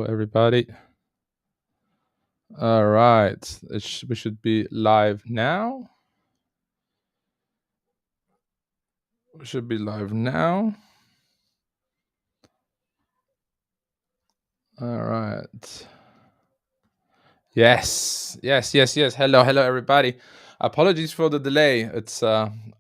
Everybody. All right. We should be live now. We should be live now. All right. Yes. Yes, yes, yes. Hello, hello, everybody. Apologies for the delay. It's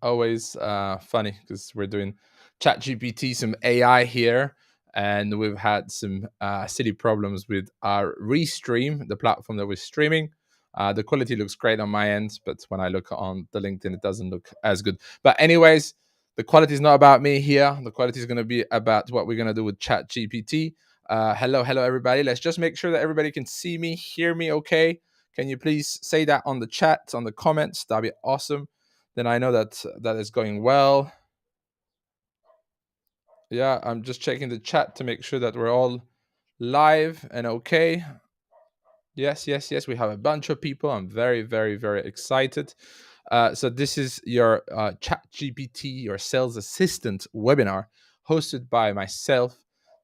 always funny because we're doing Chat-GPT, some AI here, and we've had some silly problems with our Restream, the platform that we're streaming. The quality looks great on my end, but when I look on the LinkedIn, it doesn't look as good. But anyways, the quality is not about me here. The quality is going to be about what we're going to do with Chat-GPT. Hello, hello, everybody. Let's just make sure that everybody can see me, hear me okay. Can you please say that on the chat, on the comments? That'd be awesome. Then I know that that is going well. Yeah, I'm just checking the chat to make sure that we're all live and okay. Yes, yes, yes. We have a bunch of people. I'm very, very, very excited. So this is your ChatGPT, your sales assistant webinar, hosted by myself,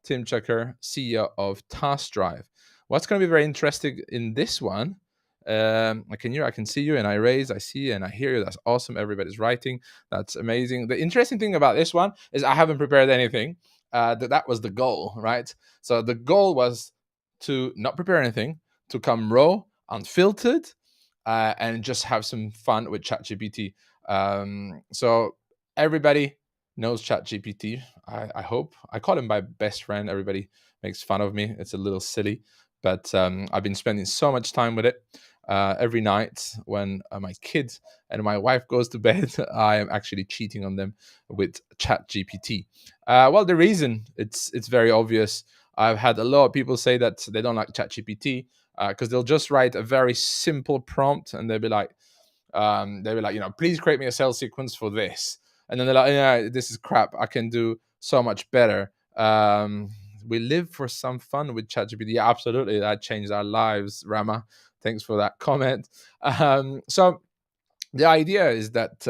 Tim Chucker, CEO of Task Drive. What's going to be very interesting in this one? I can see you, and I see, and I hear you. That's awesome. Everybody's writing. That's amazing. The interesting thing about this one is I haven't prepared anything. That was the goal, right? So the goal was to not prepare anything, to come raw, unfiltered, and just have some fun with ChatGPT. So everybody knows ChatGPT. I hope. I call him my best friend. Everybody makes fun of me. It's a little silly, but I've been spending so much time with it. Every night when my kids and my wife goes to bed, I am actually cheating on them with ChatGPT. Well, the reason it's very obvious. I've had a lot of people say that they don't like ChatGPT because they'll just write a very simple prompt and they'll be like, please create me a sales sequence for this, and then they're like, yeah, this is crap. I can do so much better. We live for some fun with ChatGPT. Yeah, absolutely, that changed our lives. Rama, thanks for that comment. So the idea is that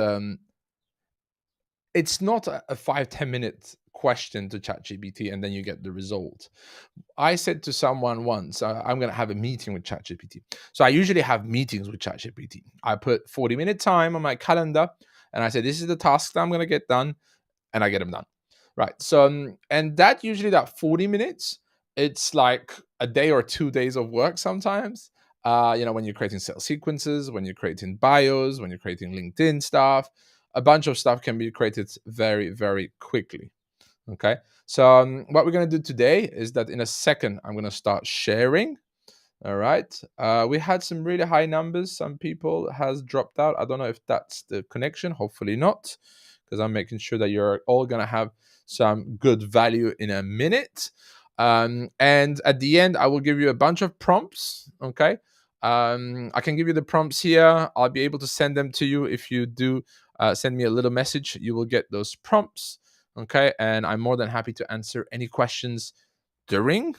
it's not a 5-10 minute question to ChatGPT and then you get the result. I said to someone once, I'm going to have a meeting with ChatGPT. So I usually have meetings with ChatGPT. I put 40-minute time on my calendar and I say, this is the task that I'm going to get done, and I get them done. Right. So, and that usually that 40 minutes, it's like a day or 2 days of work sometimes. When you're creating sales sequences, when you're creating bios, when you're creating LinkedIn stuff, a bunch of stuff can be created very, very quickly. Okay. So what we're going to do today is that in a second, I'm going to start sharing. All right. We had some really high numbers. Some people has dropped out. I don't know if that's the connection. Hopefully not, because I'm making sure that you're all going to have some good value in a minute. And at the end, I will give you a bunch of prompts. Okay. I can give you the prompts here. I'll be able to send them to you. If you do send me a little message, you will get those prompts. Okay. And I'm more than happy to answer any questions during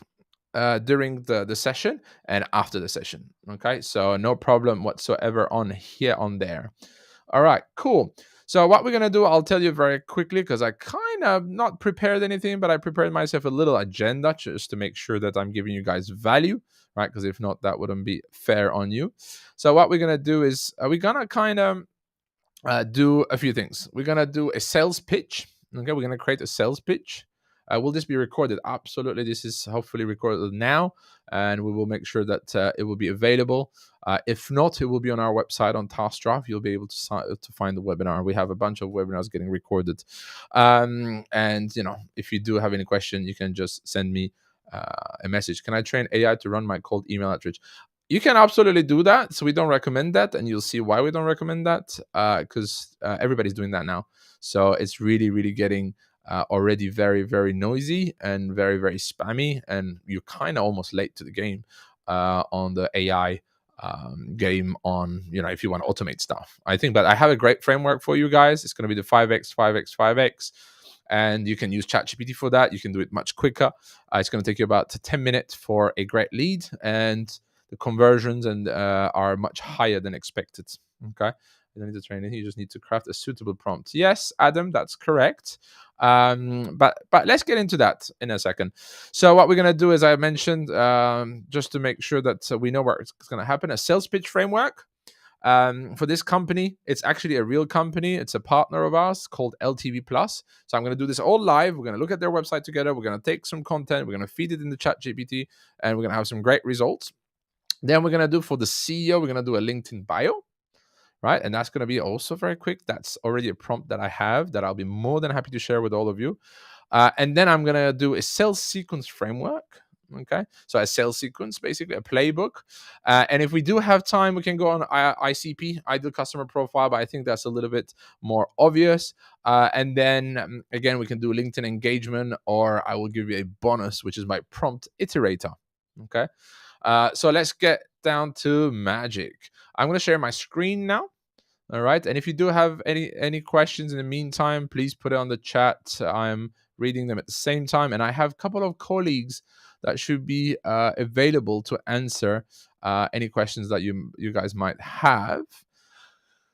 the session and after the session. Okay, so no problem whatsoever on here on there. All right, cool. So what we're gonna do, I'll tell you very quickly because I kind of not prepared anything, but I prepared myself a little agenda just to make sure that I'm giving you guys value, right? Because if not, that wouldn't be fair on you. So what we're gonna do is we're gonna kind of do a few things. We're gonna do a sales pitch. Okay, we're gonna create a sales pitch. Will this be recorded? Absolutely. This is hopefully recorded now, and we will make sure that it will be available. If not, it will be on our website on TaskDrive. You'll be able to find the webinar. We have a bunch of webinars getting recorded, and if you do have any question, you can just send me a message. Can I train AI to run my cold email outreach? You can absolutely do that. So we don't recommend that, and you'll see why we don't recommend that, because everybody's doing that now. So it's really, really getting already very, very noisy and very, very spammy, and you're kind of almost late to the game on the AI game. On if you want to automate stuff, I think. But I have a great framework for you guys. It's going to be the 5x, 5x, 5x. And you can use ChatGPT for that. You can do it much quicker. It's going to take you about 10 minutes for a great lead, and the conversions and are much higher than expected. Okay, you don't need to train it. You just need to craft a suitable prompt. Yes, Adam, that's correct. But let's get into that in a second. So what we're going to do, as I mentioned, just to make sure that we know what's going to happen, a sales pitch framework. For this company, it's actually a real company. It's a partner of ours called LTV Plus. So I'm going to do this all live. We're going to look at their website together. We're going to take some content. We're going to feed it in the Chat-GPT, and we're going to have some great results. Then we're going to do for the CEO, we're going to do a LinkedIn bio, right? And that's going to be also very quick. That's already a prompt that I have that I'll be more than happy to share with all of you. And then I'm going to do a sales sequence framework. Okay, so a sales sequence, basically a playbook. And if we do have time, we can go on ICP, ideal customer profile, but I think that's a little bit more obvious. And then again, we can do LinkedIn engagement, or I will give you a bonus, which is my prompt iterator. Okay, so let's get down to magic. I'm going to share my screen now. All right. And if you do have any questions in the meantime, please put it on the chat. I'm reading them at the same time. And I have a couple of colleagues that should be available to answer any questions that you guys might have.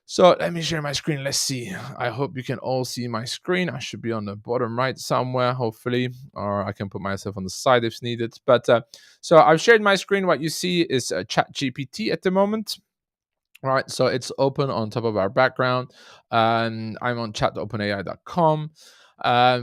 So let me share my screen. Let's see. I hope you can all see my screen. I should be on the bottom right somewhere, hopefully, or I can put myself on the side if needed. But so I've shared my screen. What you see is Chat-GPT at the moment. All right, so it's open on top of our background, and I'm on chat.openai.com.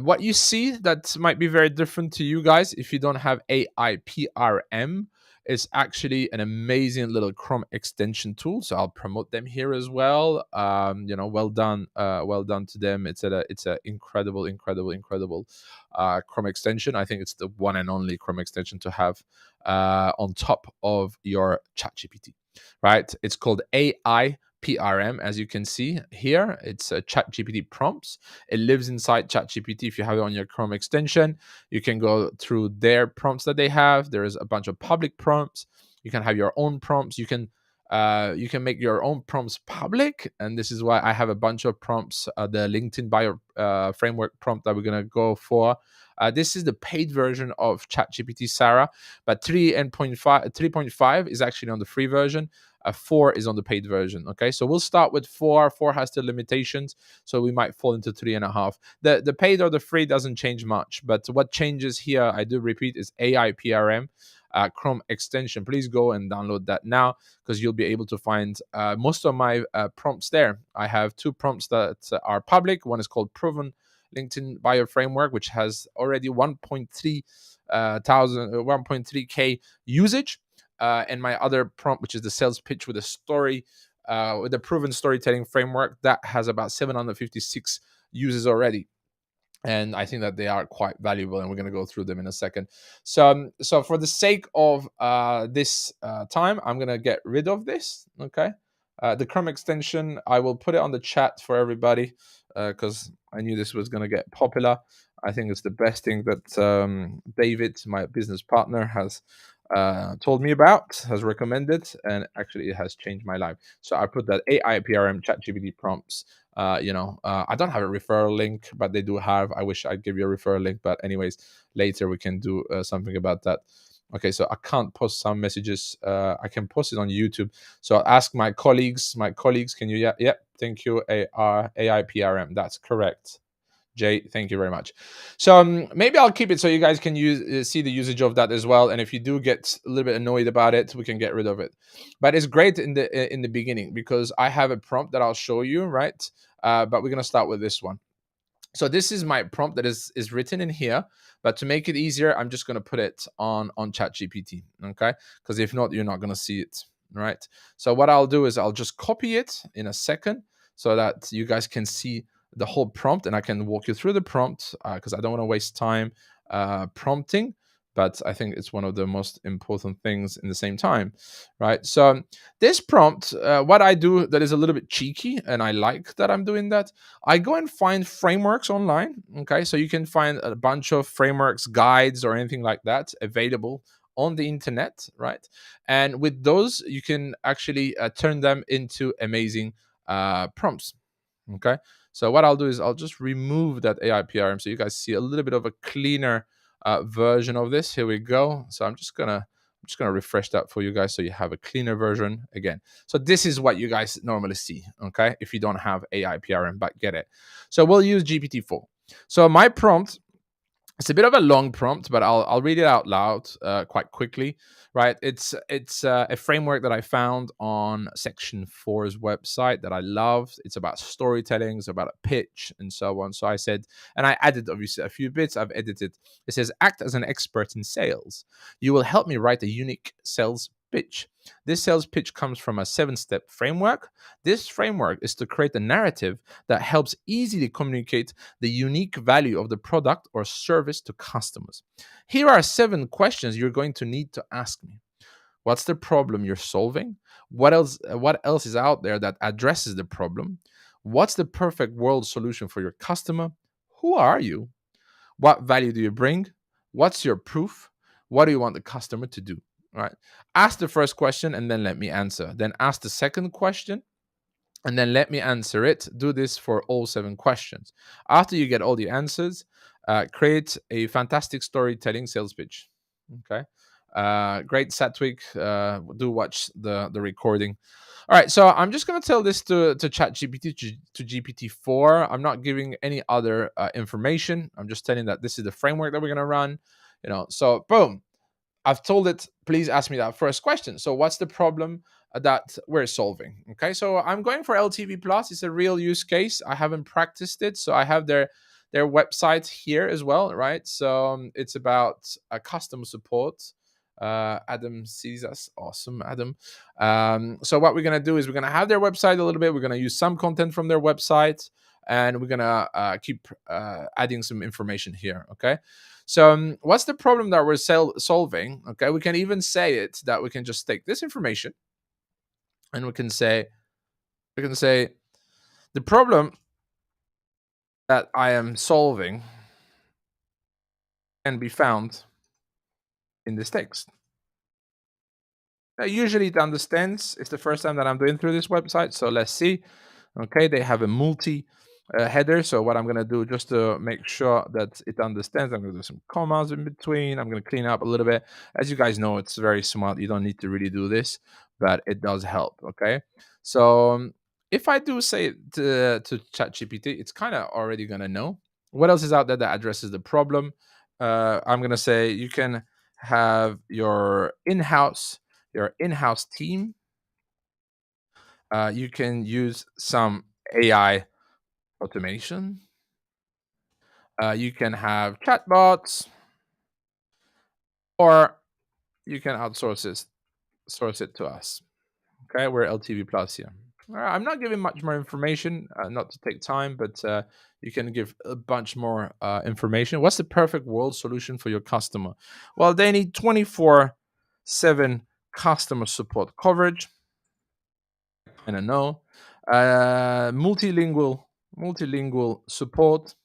What you see that might be very different to you guys if you don't have AI PRM is actually an amazing little Chrome extension tool. So I'll promote them here as well. Well done to them. It's a incredible Chrome extension. I think it's the one and only Chrome extension to have on top of your ChatGPT. Right? It's called AI PRM, as you can see here. It's a ChatGPT prompts. It lives inside ChatGPT. If you have it on your Chrome extension, you can go through their prompts that they have. There is a bunch of public prompts. You can have your own prompts. You can make your own prompts public, and this is why I have a bunch of prompts. The LinkedIn bio framework prompt that we're gonna go for. This is the paid version of ChatGPT Sarah, but 3.5 is actually on the free version. 4 is on the paid version. Okay, so we'll start with 4. 4 has the limitations, so we might fall into 3.5. The paid or the free doesn't change much, but what changes here, I do repeat, is AI PRM. Chrome extension. Please go and download that now, because you'll be able to find most of my prompts there. I have 2 prompts that are public. One is called Proven LinkedIn Bio Framework, which has already 1.3k usage. And my other prompt, which is the sales pitch with a story, with the proven storytelling framework, that has about 756 users already. And I think that they are quite valuable, and we're going to go through them in a second. So for the sake of this time, I'm going to get rid of this. Okay. The Chrome extension, I will put it on the chat for everybody, because I knew this was going to get popular. I think it's the best thing that David, my business partner, has told me about, has recommended, and actually it has changed my life. So I put that AI PRM ChatGPT prompts. I don't have a referral link, but they do have. I wish I'd give you a referral link, but anyways, later we can do something about that. Okay, so I can't post some messages. I can post it on YouTube. So I'll ask my colleagues. My colleagues, can you? Yeah, thank you. AI PRM. That's correct. Jay, thank you very much. So maybe I'll keep it so you guys can see the usage of that as well. And if you do get a little bit annoyed about it, we can get rid of it. But it's great in the beginning, because I have a prompt that I'll show you, right? But we're gonna start with this one. So this is my prompt that is written in here. But to make it easier, I'm just gonna put it on ChatGPT, okay? Because if not, you're not gonna see it, right? So what I'll do is I'll just copy it in a second so that you guys can see the whole prompt, and I can walk you through the prompt, because I don't want to waste time prompting, but I think it's one of the most important things in the same time, right? So this prompt, what I do that is a little bit cheeky, and I like that I'm doing that, I go and find frameworks online, okay? So you can find a bunch of frameworks, guides, or anything like that available on the internet, right? And with those, you can actually turn them into amazing prompts, okay? So what I'll do is I'll just remove that AI PRM so you guys see a little bit of a cleaner version of this. Here we go. So I'm just gonna refresh that for you guys so you have a cleaner version again. So this is what you guys normally see, okay? If you don't have AI PRM, but get it. So we'll use GPT-4. So my prompt, it's a bit of a long prompt, but I'll read it out loud quite quickly. Right? It's a framework that I found on Section 4's website that I loved. It's about storytelling, it's about a pitch, and so on. So I said, and I added obviously a few bits. I've edited. It says, "Act as an expert in sales. You will help me write a unique sales pitch. This sales pitch comes from a 7-step framework. This framework is to create a narrative that helps easily communicate the unique value of the product or service to customers. Here are 7 questions you're going to need to ask me. What's the problem you're solving? What else is out there that addresses the problem? What's the perfect world solution for your customer? Who are you? What value do you bring? What's your proof? What do you want the customer to do?" Right? Ask the first question and then let me answer. Then ask the second question and then let me answer it. Do this for all 7 questions. After you get all the answers, create a fantastic storytelling sales pitch. Okay. Great, Satwik. Do watch the recording. All right, so I'm just going to tell this to ChatGPT, to GPT-4. I'm not giving any other information. I'm just telling that this is the framework that we're going to run. So boom, I've told it, please ask me that first question. So what's the problem that we're solving? Okay, so I'm going for LTV Plus. It's a real use case. I haven't practiced it, so I have their website here as well, right? So it's about customer support. Adam sees us. Awesome, Adam. So what we're gonna do is we're gonna have their website a little bit. We're gonna use some content from their website, and we're gonna keep adding some information here. Okay. So what's the problem that we're solving? Okay, we can even say it that we can just take this information and we can say the problem that I am solving can be found in this text. Usually it understands. It's the first time that I'm doing through this website, so let's see. Okay, they have a multi header. So what I'm going to do, just to make sure that it understands, I'm going to do some commas in between. I'm going to clean up a little bit. As you guys know, it's very smart. You don't need to really do this, but it does help. Okay, so if I do say it to ChatGPT, it's kind of already going to know what else is out there that addresses the problem. I'm going to say you can have your in-house team. You can use some AI automation. You can have chatbots, or you can source it to us. Okay, we're LTV Plus here. I'm not giving much more information, not to take time, but you can give a bunch more information. What's the perfect world solution for your customer? Well, they need 24/7 customer support coverage. I don't know. Multilingual support.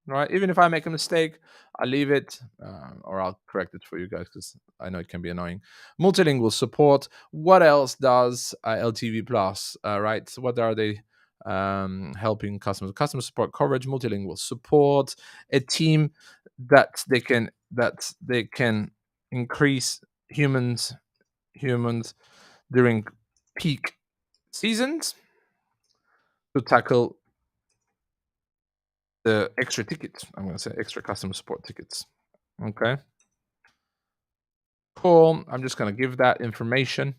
Right. Even if I make a mistake, I'll leave it, or I'll correct it for you guys because I know it can be annoying. Multilingual support. What else does LTV Plus? Right. So what are they helping customers? Customer support coverage, multilingual support, a team that they can increase humans during peak seasons to tackle the extra tickets. I'm going to say extra customer support tickets. Okay. Cool. I'm just going to give that information.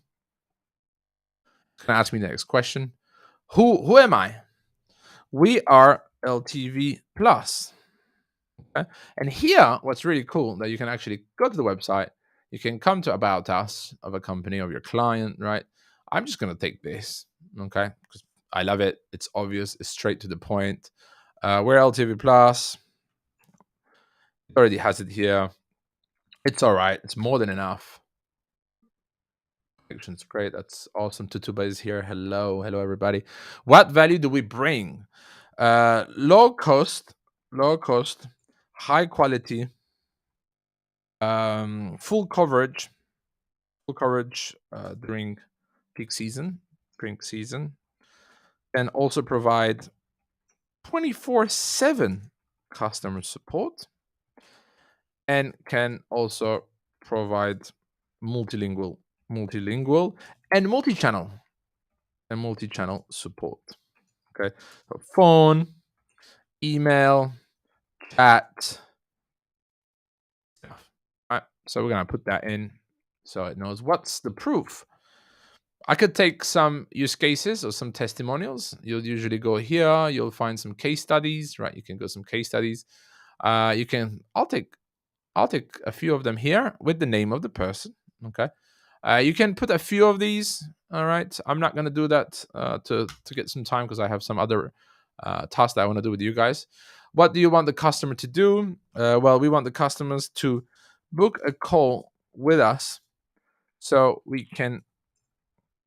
It's going to ask me the next question. Who am I? We are LTV Plus. Okay? And here, what's really cool that you can actually go to the website. You can come to About Us of a company, of your client, right? I'm just going to take this, okay? Because I love it. It's obvious. It's straight to the point. We're LTV Plus. It already has it here. It's all right. It's more than enough. Connection's great. That's awesome. Tutuba is here. Hello everybody. What value do we bring? Low cost, high quality, full coverage during peak season, and also provide 24/7 customer support, and can also provide multilingual and multi-channel support. Okay, so phone, email, Chat. All right, so we're gonna put that in so it knows what's the proof. I could take some use cases or some testimonials. You'll usually go here. You'll find some case studies, right? You can go some case studies. You can. I'll take a few of them here with the name of the person. Okay. You can put a few of these. All right. I'm not gonna do that to get some time because I have some other tasks that I want to do with you guys. What do you want the customer to do? Well, we want the customers to book a call with us so we can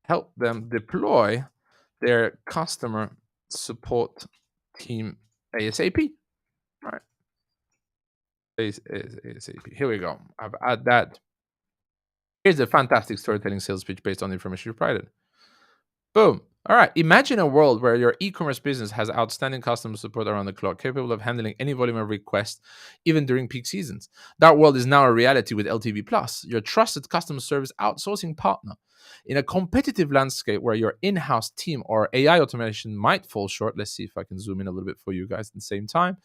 help them deploy their customer support team ASAP. Right. ASAP. Here we go. I've added that. Here's a fantastic storytelling sales pitch based on the information you provided. Boom. All right. Imagine a world where your e-commerce business has outstanding customer support around the clock, capable of handling any volume of requests, even during peak seasons. That world is now a reality with LTV Plus, your trusted customer service outsourcing partner. In a competitive landscape where your in-house team or AI automation might fall short, let's see if I can zoom in a little bit for you guys at the same time.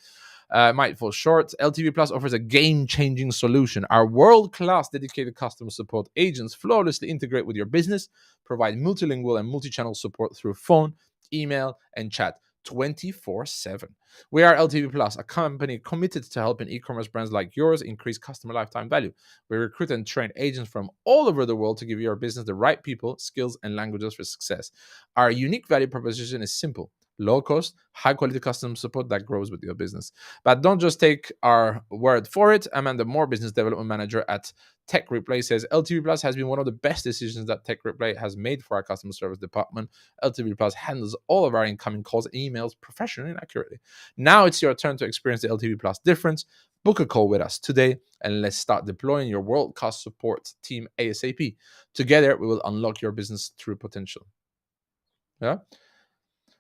Might fall short. LTV Plus offers a game-changing solution. Our world-class dedicated customer support agents flawlessly integrate with your business, provide multilingual and multi-channel support through phone, email, and chat 24/7. We are LTV Plus, a company committed to helping e-commerce brands like yours increase customer lifetime value. We recruit and train agents from all over the world to give your business the right people, skills, and languages for success. Our unique value proposition is simple: low cost, high quality customer support that grows with your business. But don't just take our word for it. Amanda Moore, business development manager at Tech Replay, says LTV Plus has been one of the best decisions that Tech Replay has made for our customer service department. LTV Plus handles all of our incoming calls and emails professionally and accurately. Now it's your turn to experience the LTV Plus difference. Book a call with us today and let's start deploying your world-class support team ASAP. Together, we will unlock your business true potential. Yeah.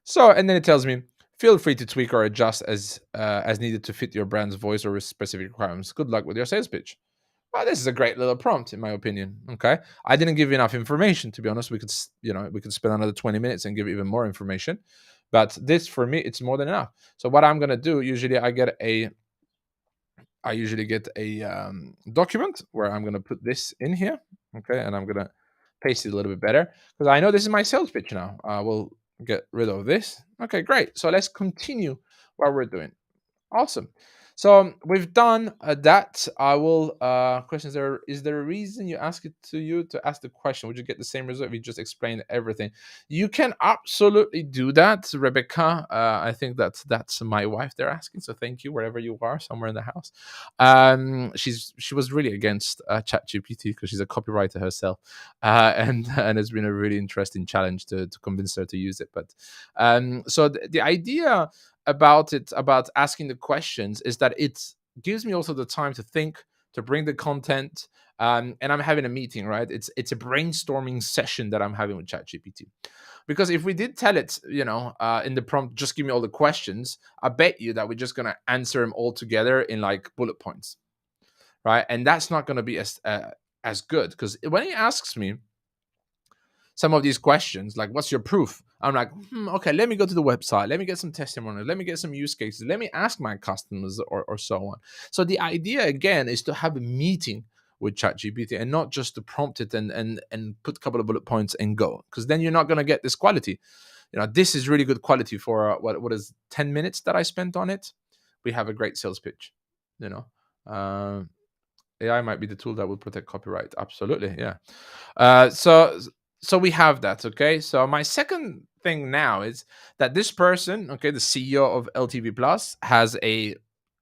So, and then it tells me, feel free to tweak or adjust as needed to fit your brand's voice or specific requirements. Good luck with your sales pitch. Well, this is a great little prompt, in my opinion. Okay, I didn't give you enough information, to be honest. We could spend another 20 minutes and give even more information, but this for me, it's more than enough. So what I'm gonna do, I usually get a document where I'm gonna put this in here. Okay, and I'm gonna paste it a little bit better because I know this is my sales pitch now. I will get rid of this. Okay, great. So let's continue what we're doing. Awesome. So we've done that. I will questions there. Is there a reason you ask it to you to ask the question? Would you get the same result if you just explain everything? You can absolutely do that, Rebecca. I think that's my wife they're asking. So thank you, wherever you are, somewhere in the house. She was really against ChatGPT because she's a copywriter herself, and it's been a really interesting challenge to convince her to use it. But so the idea about asking the questions is that it gives me also the time to think, to bring the content, and I'm having a meeting, right? It's a brainstorming session that I'm having with ChatGPT. Because if we did tell it, in the prompt, just give me all the questions, I bet you that we're just gonna answer them all together in like bullet points, right? And that's not gonna be as good because when he asks me some of these questions, like what's your proof? I'm like, okay, let me go to the website, let me get some testimonials, let me get some use cases, let me ask my customers or so on. So the idea again is to have a meeting with ChatGPT and not just to prompt it and put a couple of bullet points and go, because then you're not going to get this quality. This is really good quality for what is 10 minutes that I spent on it. We have a great sales pitch. uh, AI might be the tool that will protect copyright. Absolutely, yeah. So we have that. Okay. So my second thing now is that this person, okay, the CEO of LTV Plus, has a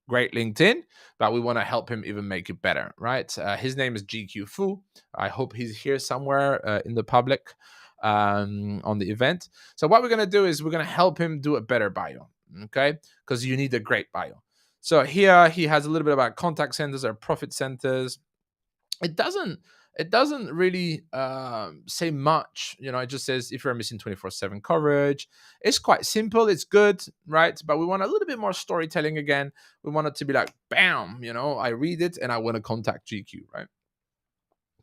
great LinkedIn, but we want to help him even make it better, right? His name is GQ Fu. I hope he's here somewhere in the public on the event. So what we're gonna do is we're gonna help him do a better bio, okay? Because you need a great bio. So here he has a little bit about contact centers or profit centers. It doesn't really say much. It just says if you're missing 24/7 coverage. It's quite simple, it's good, right? But we want a little bit more storytelling again. We want it to be like bam, I read it and I want to contact GQ, right?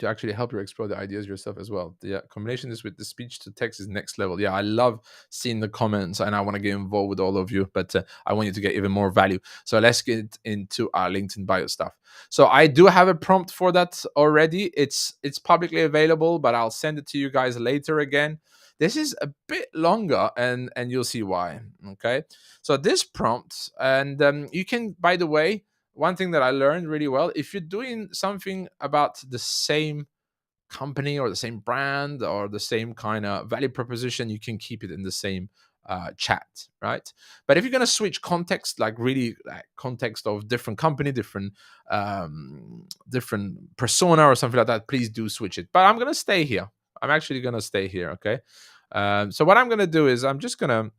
to actually help you explore the ideas yourself as well. The combination this with the speech to text is next level. Yeah, I love seeing the comments, and I want to get involved with all of you, but I want you to get even more value. So let's get into our LinkedIn bio stuff. So I do have a prompt for that already. It's publicly available, but I'll send it to you guys later again. This is a bit longer, and you'll see why. Okay, so this prompt, and you can, by the way, one thing that I learned really well, if you're doing something about the same company or the same brand or the same kind of value proposition, you can keep it in the same chat, right? But if you're going to switch context, like really like context of different company, different persona or something like that, please do switch it. But I'm going to stay here. I'm actually going to stay here, okay? So what I'm going to do is I'm just going to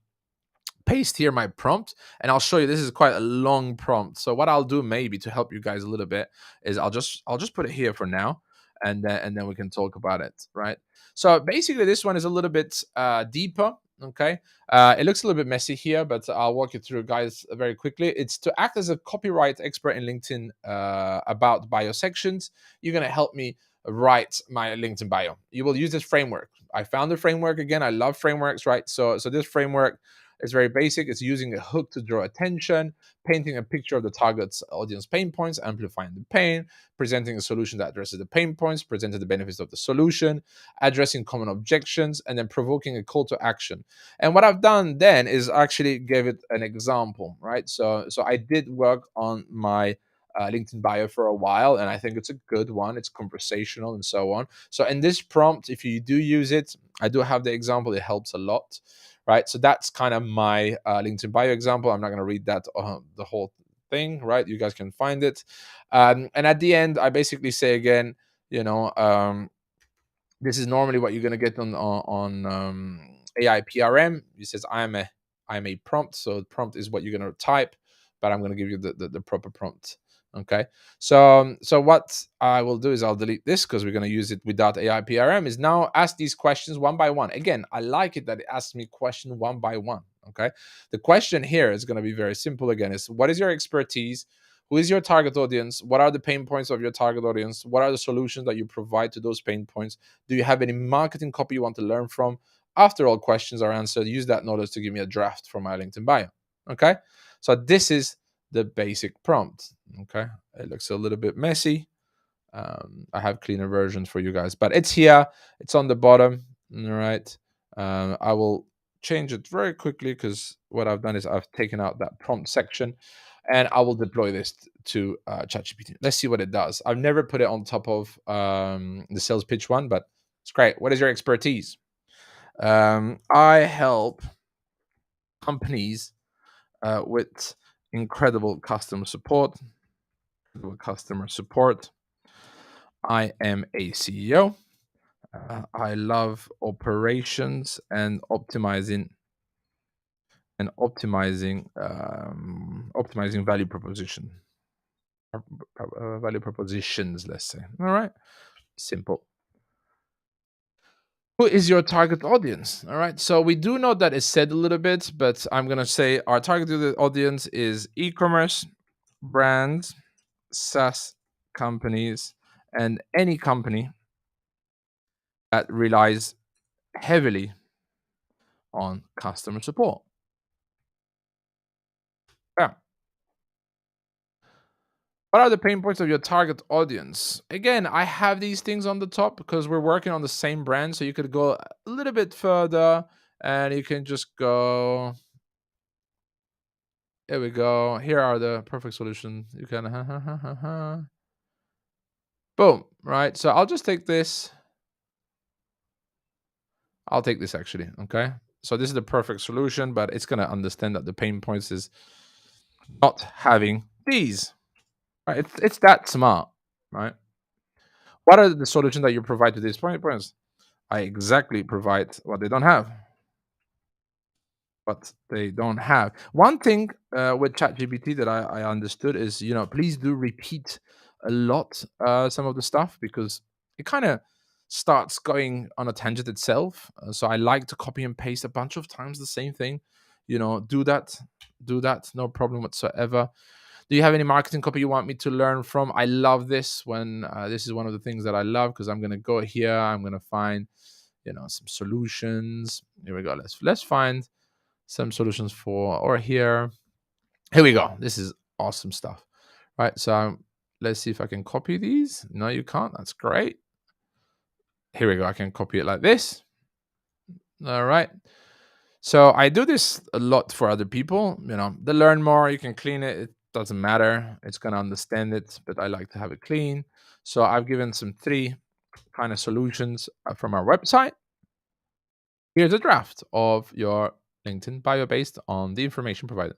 paste here my prompt, and I'll show you. This is quite a long prompt, so what I'll do maybe to help you guys a little bit is I'll just put it here for now, and then we can talk about it, right? So basically this one is a little bit deeper. Okay, it looks a little bit messy here, but I'll walk you through, guys, very quickly. It's to act as a copyright expert in LinkedIn about bio sections. You're going to help me write my LinkedIn bio. You will use this framework. I found the framework again. I love frameworks, right? So this framework, it's very basic. It's using a hook to draw attention, painting a picture of the target's audience pain points, amplifying the pain, presenting a solution that addresses the pain points, presenting the benefits of the solution, addressing common objections, and then provoking a call to action. And what I've done then is actually gave it an example, right? So I did work on my LinkedIn bio for a while, and I think it's a good one. It's conversational and so on. So in this prompt, if you do use it, I do have the example. It helps a lot, right? So that's kind of my LinkedIn bio example. I'm not going to read that the whole thing, right? You guys can find it. And at the end, I basically say again, you know, this is normally what you're going to get on AI PRM. It says I'm a prompt, so the prompt is what you're going to type, but I'm going to give you the proper prompt. Okay, so what I will do is I'll delete this because we're going to use it without AI PRM. Is now ask these questions one by one. Again, I like it that it asks me question one by one. Okay, the question here is going to be very simple. Again, is what is your expertise? Who is your target audience? What are the pain points of your target audience? What are the solutions that you provide to those pain points? Do you have any marketing copy you want to learn from? After all questions are answered, use that knowledge to give me a draft for my LinkedIn bio. Okay, so this is the basic prompt. Okay, it looks a little bit messy. I have cleaner versions for you guys, but it's here. It's on the bottom. All right. I will change it very quickly because what I've done is I've taken out that prompt section, and I will deploy this to ChatGPT. Let's see what it does. I've never put it on top of the sales pitch one, but it's great. What is your expertise? I help companies with incredible customer support. I am a CEO. I love operations and optimizing value value propositions. Let's say. All right, simple. Who is your target audience? All right, so we do know that it's said a little bit, but I'm gonna say our targeted audience is e-commerce, brands, SaaS companies, and any company that relies heavily on customer support. Yeah. What are the pain points of your target audience? Again, I have these things on the top because we're working on the same brand. So you could go a little bit further and you can just go. Here we go. Here are the perfect solutions. You can. Boom. Right. So I'll just take this. I'll take this actually. Okay. So this is the perfect solution, but it's going to understand that the pain points is not having these. Right. It's that smart. Right. What are the solutions that you provide to these points? I exactly provide what they don't have. One thing with ChatGPT that I understood is, please do repeat a lot some of the stuff because it kind of starts going on a tangent itself. So I like to copy and paste a bunch of times the same thing. Do that, no problem whatsoever. Do you have any marketing copy you want me to learn from? I love this when this is one of the things that I love, because I'm going to go here. I'm going to find, some solutions. Here we go. Let's find some solutions for, or here. Here we go. This is awesome stuff. Right. So let's see if I can copy these. No, you can't. That's great. Here we go. I can copy it like this. All right. So I do this a lot for other people. They learn more. You can clean it. It doesn't matter. It's going to understand it, but I like to have it clean. So I've given some 3 kind of solutions from our website. Here's a draft of your LinkedIn bio based on the information provided.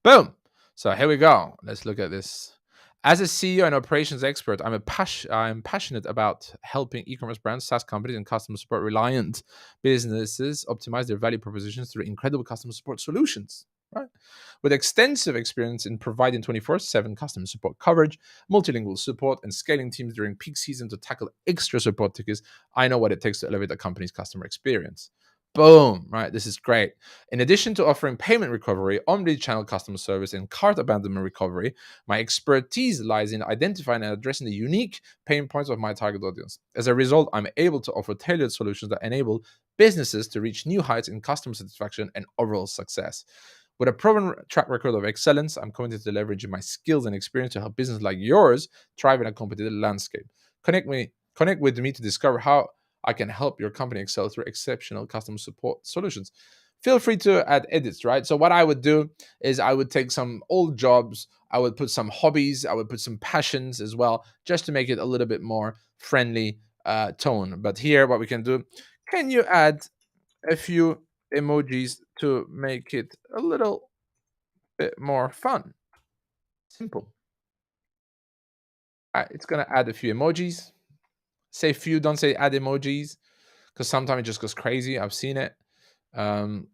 Boom. So here we go. Let's look at this. As a CEO and operations expert, I'm passionate about helping e-commerce brands, SaaS companies, and customer support reliant businesses optimize their value propositions through incredible customer support solutions. Right? With extensive experience in providing 24/7 customer support coverage, multilingual support, and scaling teams during peak season to tackle extra support tickets, I know what it takes to elevate a company's customer experience. Boom, right? This is great. In addition to offering payment recovery, omni-channel customer service, and cart abandonment recovery, my expertise lies in identifying and addressing the unique pain points of my target audience. As a result, I'm able to offer tailored solutions that enable businesses to reach new heights in customer satisfaction and overall success. With a proven track record of excellence, I'm committed to leveraging my skills and experience to help businesses like yours thrive in a competitive landscape. Connect with me to discover how I can help your company excel through exceptional customer support solutions. Feel free to add edits, right? So what I would do is I would take some old jobs, I would put some hobbies, I would put some passions as well, just to make it a little bit more friendly tone. But here, what we can do, can you add a few emojis to make it a little bit more fun? Simple. It's gonna add a few emojis. Say few, don't say add emojis, because sometimes it just goes crazy. I've seen it. Um,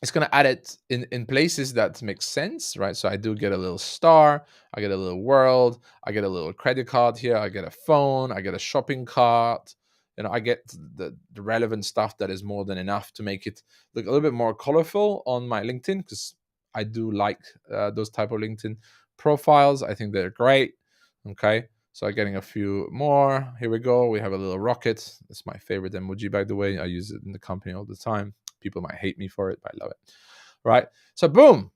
it's going to add it in places that make sense, right? So I do get a little star, I get a little world, I get a little credit card here, I get a phone, I get a shopping cart. I get the relevant stuff that is more than enough to make it look a little bit more colorful on my LinkedIn, because I do like those type of LinkedIn profiles. I think they're great. Okay. So I'm getting a few more. Here we go. We have a little rocket. It's my favorite emoji, by the way. I use it in the company all the time. People might hate me for it, but I love it. Right. So boom.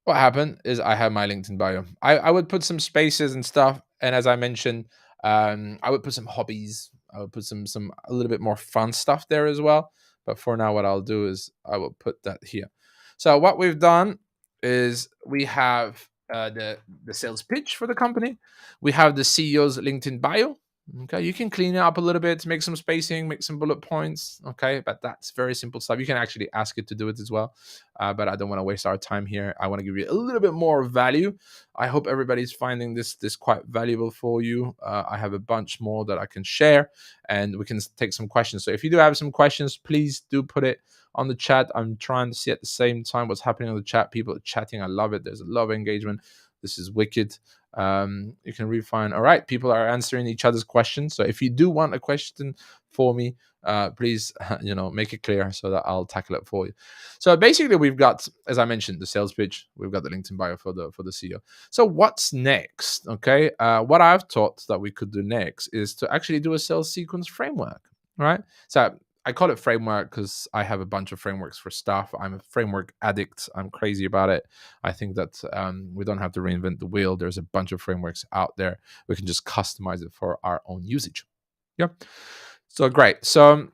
What happened is I have my LinkedIn bio. I would put some spaces and stuff. And as I mentioned, I would put some hobbies. I would put some a little bit more fun stuff there as well. But for now, what I'll do is I will put that here. So what we've done is we have the sales pitch for the company. We have the CEO's LinkedIn bio. Okay, you can clean it up a little bit, make some spacing, make some bullet points. Okay, but that's very simple stuff. You can actually ask it to do it as well. But I don't want to waste our time here. I want to give you a little bit more value. I hope everybody's finding this quite valuable for you. I have a bunch more that I can share, and we can take some questions. So if you do have some questions, please do put it on the chat. I'm trying to see at the same time what's happening on the chat. People are chatting. I love it. There's a lot of engagement. This is wicked. You can refine. All right, people are answering each other's questions. So if you do want a question for me, please make it clear so that I'll tackle it for you. So basically, we've got, as I mentioned, the sales pitch. We've got the LinkedIn bio for the CEO. So what's next? Okay, what I've thought that we could do next is to actually do a sales sequence framework. Right. So I call it framework because I have a bunch of frameworks for stuff. I'm a framework addict. I'm crazy about it. I think that we don't have to reinvent the wheel. There's a bunch of frameworks out there. We can just customize it for our own usage. Yeah. So great. So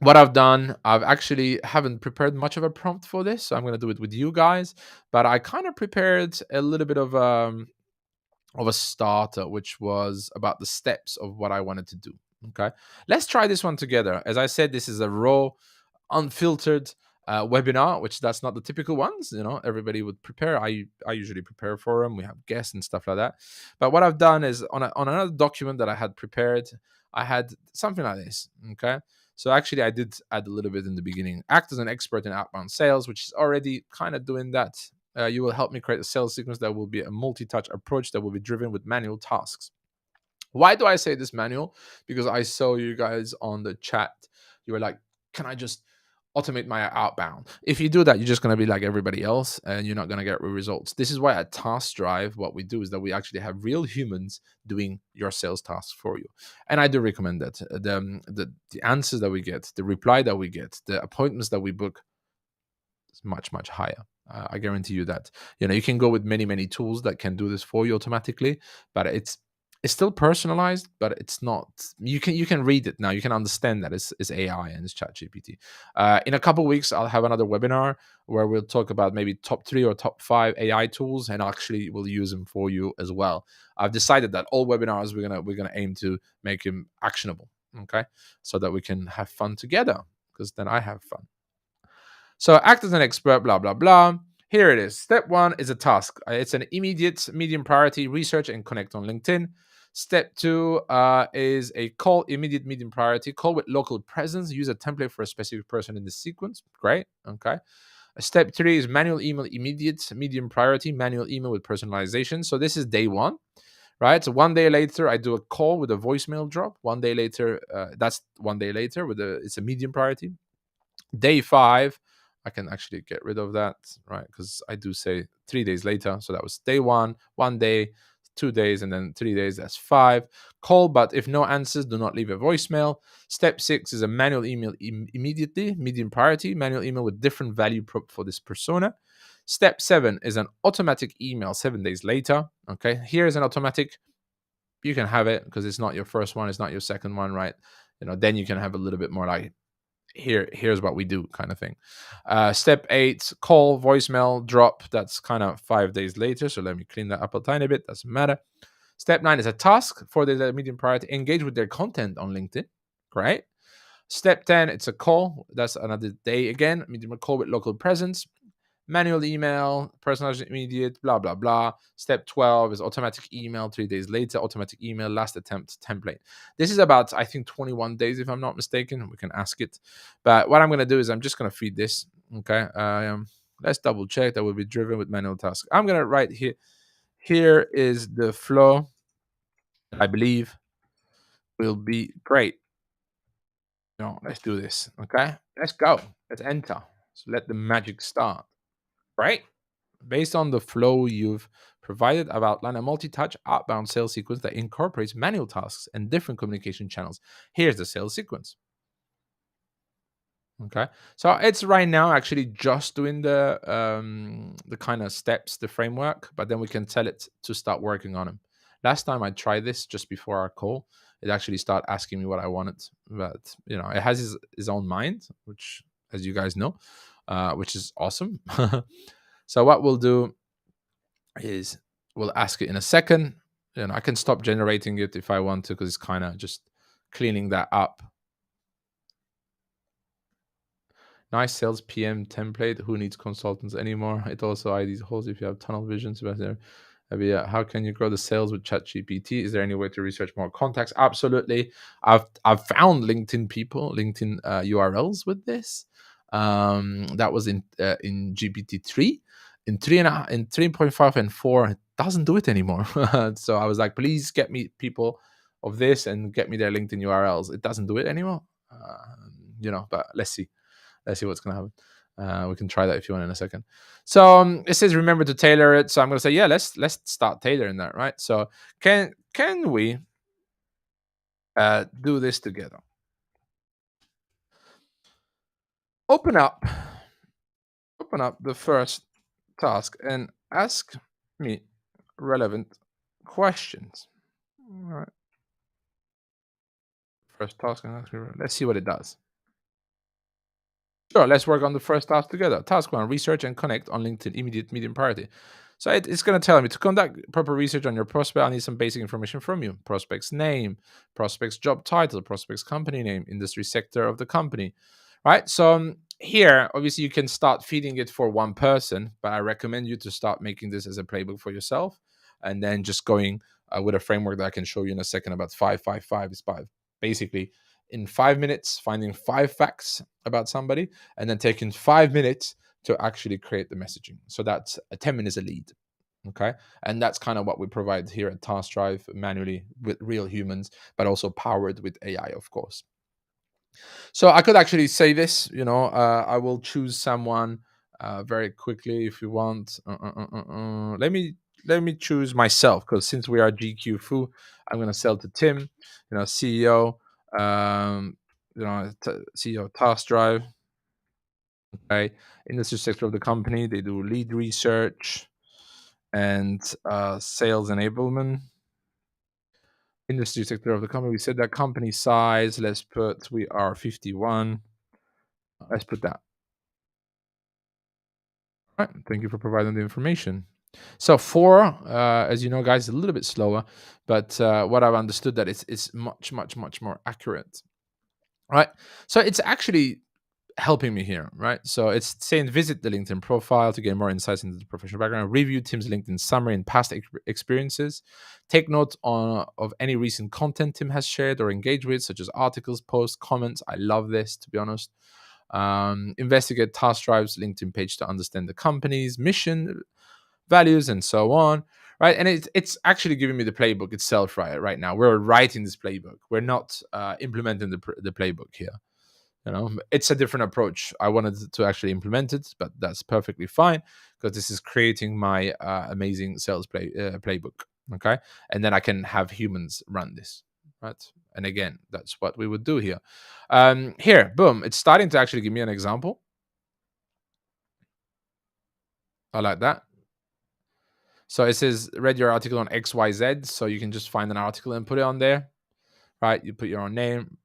what I've done, I've actually haven't prepared much of a prompt for this. So I'm going to do it with you guys. But I kind of prepared a little bit of a starter, which was about the steps of what I wanted to do. Okay, let's try this one together. As I said, this is a raw, unfiltered webinar, which that's not the typical ones. Everybody would prepare. I usually prepare for them. We have guests and stuff like that. But what I've done is on another document that I had prepared, I had something like this. Okay. So actually, I did add a little bit in the beginning. Act as an expert in outbound sales, which is already kind of doing that. You will help me create a sales sequence that will be a multi-touch approach that will be driven with manual tasks. Why do I say this manual? Because I saw you guys on the chat. You were like, can I just automate my outbound. If you do that, you're just going to be like everybody else and you're not going to get results. This is why at Task Drive, what we do is that we actually have real humans doing your sales tasks for you. And I do recommend that. The answers that we get, the reply that we get, the appointments that we book is much, much higher. I guarantee you that. You can go with many, many tools that can do this for you automatically, but it's still personalized, but it's not. You can read it now. You can understand that it's AI and it's ChatGPT. In a couple of weeks, I'll have another webinar where we'll talk about maybe top 3 or top 5 AI tools, and actually we'll use them for you as well. I've decided that all webinars we're gonna aim to make them actionable, okay, so that we can have fun together. Because then I have fun. So act as an expert, blah, blah, blah. Here it is. Step 1 is a task. It's an immediate, medium priority, research and connect on LinkedIn. Step 2 is a call, immediate, medium priority, call with local presence. Use a template for a specific person in the sequence. Great. Okay. Step 3 is manual email, immediate, medium priority, manual email with personalization. So this is day 1. Right. So 1 day later, I do a call with a voicemail drop. 1 day later, that's 1 day later it's a medium priority. Day 5, I can actually get rid of that, right? Because I do say 3 days later. So that was day 1, 1 day, 2 days, and then 3 days. That's 5. Call, but if no answers, do not leave a voicemail. Step 6 is a manual email immediately, medium priority, manual email with different value prop for this persona. Step 7 is an automatic email 7 days later. Okay, here's an automatic. You can have it because it's not your first one, it's not your second one, right? Then you can have a little bit more like here's what we do kind of thing. Step 8, call, voicemail, drop. That's kind of 5 days later. So let me clean that up a tiny bit. Doesn't matter. Step 9 is a task for the medium priority. Engage with their content on LinkedIn. Great. Step 10, it's a call. That's another day again. Medium call with local presence. Manual email, personalized immediate, blah, blah, blah. Step 12 is automatic email 3 days later, automatic email, last attempt template. This is about, I think, 21 days, if I'm not mistaken. We can ask it. But what I'm going to do is I'm just going to feed this. Okay. Let's double check that will be driven with manual task. I'm going to write here. Here is the flow I believe will be great. Let's do this. Okay. Let's go. Let's enter. So let the magic start. Right? Based on the flow you've provided, I've outlined a multi-touch outbound sales sequence that incorporates manual tasks and different communication channels. Here's the sales sequence. Okay, so it's right now actually just doing the kind of steps, the framework, but then we can tell it to start working on them. Last time I tried this just before our call, it actually started asking me what I wanted, but it has his own mind, which, as you guys know, which is awesome. So what we'll do is we'll ask it in a second. I can stop generating it if I want to, because it's kind of just cleaning that up. Nice sales PM template. Who needs consultants anymore? It also IDs holes if you have tunnel visions. How can you grow the sales with ChatGPT? Is there any way to research more contacts? Absolutely. I've found LinkedIn people, LinkedIn URLs with this. That was in GPT-3. In 3.5 and 4, it doesn't do it anymore. So I was like, please get me people of this and get me their LinkedIn URLs. It doesn't do it anymore. But let's see. Let's see what's going to happen. We can try that if you want in a second. So it says remember to tailor it. So I'm going to say, yeah, let's start tailoring that, right? So can we do this together? Open up the first task and ask me relevant questions. All right. First task and ask me. Let's see what it does. Sure, let's work on the first task together. Task 1, research and connect on LinkedIn, immediate, medium priority. So it's going to tell me to conduct proper research on your prospect. I need some basic information from you. Prospect's name, prospect's job title, prospect's company name, industry sector of the company, right? So here, obviously, you can start feeding it for one person, but I recommend you to start making this as a playbook for yourself and then just going with a framework that I can show you in a second about 555 is 5. Basically, in 5 minutes, finding 5 facts about somebody, and then taking 5 minutes to actually create the messaging. So that's 10 minutes a lead. Okay. And that's kind of what we provide here at Task Drive, manually with real humans, but also powered with AI, of course. So I could actually say this, I will choose someone very quickly if you want. Let me choose myself, because since we are GQ Fu, I'm going to sell to Tim, CEO, CEO Task Drive. Okay, industry sector of the company. They do lead research and sales enablement. Industry sector of the company. We said that company size. Let's put we are 51. Let's put that. All right. Thank you for providing the information. So four, as you know, guys, is a little bit slower, but what I've understood that it's much, much, much more accurate. Right. So it's actually helping me here, right? So it's saying visit the LinkedIn profile to get more insights into the professional background, review Tim's LinkedIn summary and past experiences, take note of any recent content Tim has shared or engaged with, such as articles, posts, comments. I love this, to be honest. Investigate Task Drive's LinkedIn page to understand the company's mission, values, and so on. Right, and it's actually giving me the playbook itself. Right now, we're writing this playbook. We're not implementing the playbook here. It's a different approach. I wanted to actually implement it, but that's perfectly fine, because this is creating my amazing sales playbook. Okay, and then I can have humans run this, right? And again, that's what we would do here. Here, boom, it's starting to actually give me an example. I like that. So it says read your article on XYZ, so you can just find an article and put it on there, right? You put your own name,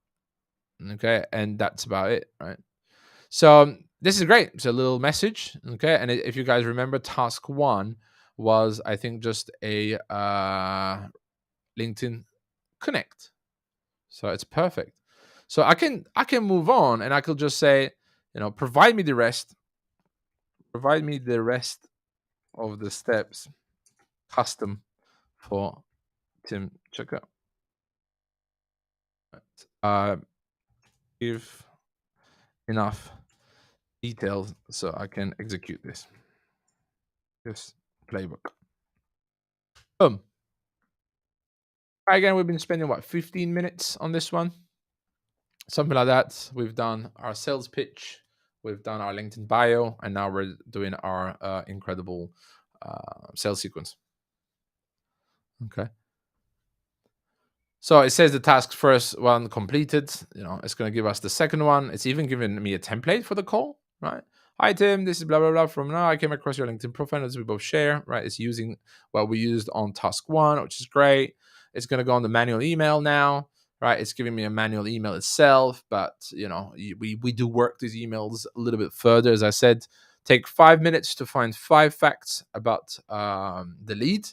okay, and that's about it, right? So this is great. It's a little message, okay. And if you guys remember, task one was, I think, just a LinkedIn connect. So it's perfect. So I can move on, and I could just say, provide me the rest. Provide me the rest of the steps, custom for Tim Checker. Give enough details so I can execute this playbook. Boom. Again, we've been spending 15 minutes on this one, something like that. We've done our sales pitch, we've done our LinkedIn bio, and now we're doing our incredible sales sequence. Okay. So it says the task first one completed. It's going to give us the second one. It's even giving me a template for the call, right? Hi Tim, this is blah blah blah from now. I came across your LinkedIn profile as we both share, right? It's using what we used on task one, which is great. It's going to go on the manual email now, right? It's giving me a manual email itself, but we do work these emails a little bit further. As I said, take 5 minutes to find 5 facts about the lead,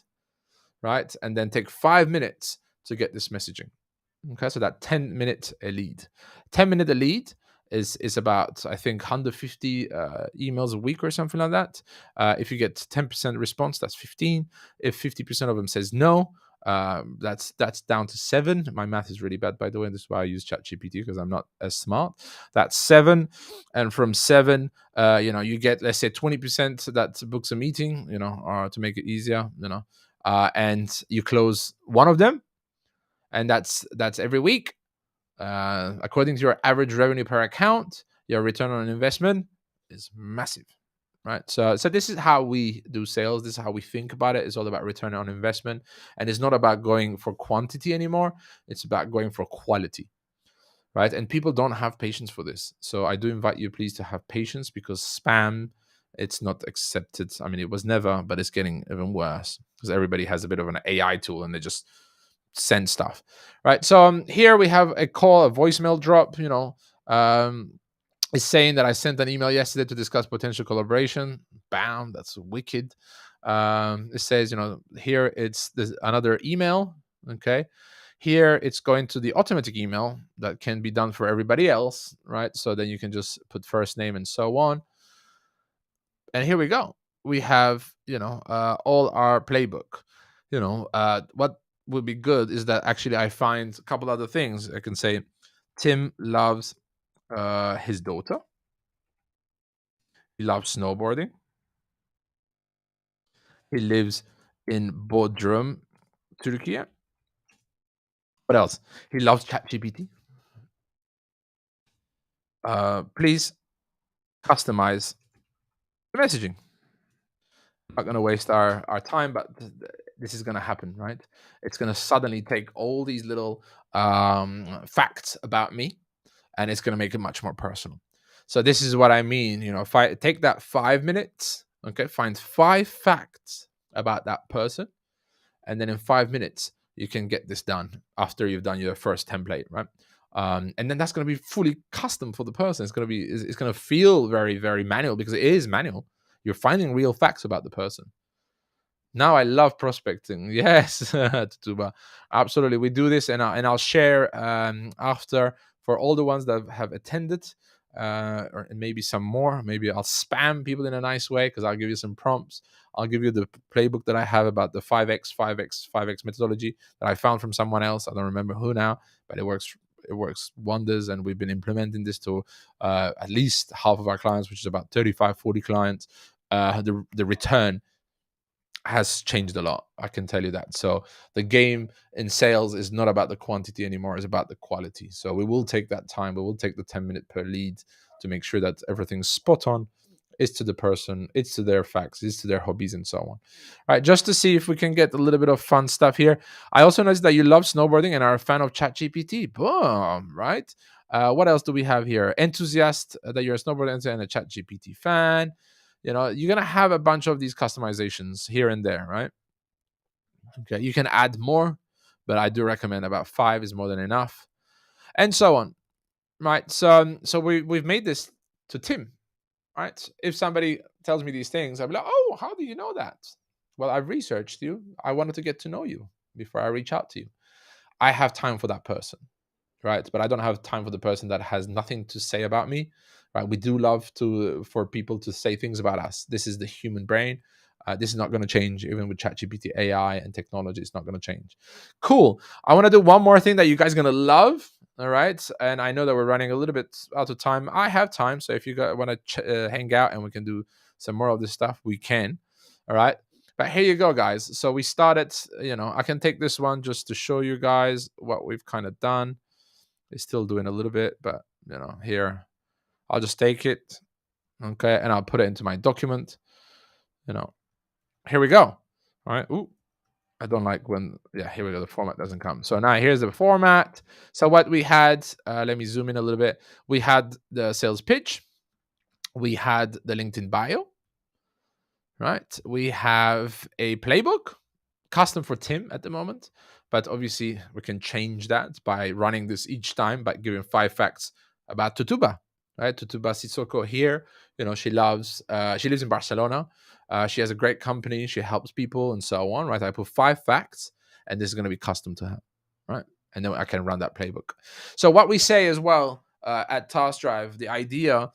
right? And then take 5 minutes to get this messaging. Okay, so that 10-minute lead. 10-minute lead is about, I think, 150 emails a week or something like that. If you get 10% response, that's 15. If 50% of them says no, that's down to 7. My math is really bad, by the way. This is why I use Chat-GPT, because I'm not as smart. That's 7, and from 7, you get, let's say, 20% that books a meeting, or to make it easier, and you close one of them, and that's every week. According to your average revenue per account, your return on investment is massive, right? So this is how we do sales. This is how we think about it. It's all about return on investment, and it's not about going for quantity anymore. It's about going for quality, right? And people don't have patience for this. So I do invite you, please, to have patience, because spam, it's not accepted. I mean, it was never, but it's getting even worse, because everybody has a bit of an AI tool and they just send stuff, right? So here we have a call, a voicemail drop. It's saying that I sent an email yesterday to discuss potential collaboration. Bam, that's wicked. It says, here there's another email. Okay, here it's going to the automatic email that can be done for everybody else, right? So then you can just put first name and so on. And here we go. We have, all our playbook. What would be good is that actually I find a couple other things. I can say, Tim loves his daughter. He loves snowboarding. He lives in Bodrum, Turkey. What else? He loves ChatGPT. Please customize the messaging. Not going to waste our time, but this is going to happen, right? It's going to suddenly take all these little facts about me, and it's going to make it much more personal. So this is what I mean. If I take that 5 minutes, okay, find 5 facts about that person, and then in 5 minutes you can get this done after you've done your first template, right? And then that's going to be fully custom for the person. It's going to feel very, very manual, because it is manual. You're finding real facts about the person. Now I love prospecting. Yes, Tutuba. Absolutely. We do this, and I'll share after, for all the ones that have attended, or maybe some more. Maybe I'll spam people in a nice way, because I'll give you some prompts. I'll give you the playbook that I have about the 5x, 5x, 5x methodology that I found from someone else. I don't remember who now, but it works. It works wonders, and we've been implementing this to at least half of our clients, which is about 35, 40 clients. The return has changed a lot, I can tell you that. So the game in sales is not about the quantity anymore, it's about the quality. So we will take that time, we will take the 10 minute per lead to make sure that everything's spot on. It's to the person, it's to their facts, it's to their hobbies, and so on. All right, just to see if we can get a little bit of fun stuff here. I also noticed that you love snowboarding and are a fan of ChatGPT. Boom, right? What else do we have here? Enthusiast, that you're a snowboarder and a ChatGPT fan. You're gonna have a bunch of these customizations here and there, right? Okay, you can add more, but I do recommend about 5 is more than enough, and so on, right? So we've made this to Tim, right? If somebody tells me these things, I'll be like, oh, how do you know that? Well, I've researched you. I wanted to get to know you before I reach out to you. I have time for that person, right? But I don't have time for the person that has nothing to say about me, right? We do love for people to say things about us. This is the human brain. This is not going to change, even with ChatGPT, AI, and technology. It's not going to change. Cool. I want to do one more thing that you guys are going to love. All right, and I know that we're running a little bit out of time. I have time, so if you guys want to hang out and we can do some more of this stuff, we can. All right. But here you go, guys. So we started, I can take this one just to show you guys what we've kind of done. It's still doing a little bit, but here I'll just take it, okay, and I'll put it into my document. Here we go. All right. Ooh, I don't like when. Yeah, here we go. The format doesn't come. So now here's the format. So what we had. Let me zoom in a little bit. We had the sales pitch. We had the LinkedIn bio. Right. We have a playbook, custom for Tim at the moment, but obviously we can change that by running this each time by giving 5 facts about Tutuba, right? Tutuba Sissoko here, she lives in Barcelona. She has a great company, she helps people and so on, right? I put 5 facts, and this is going to be custom to her, right? And then I can run that playbook. So what we say as well at Task Drive, the idea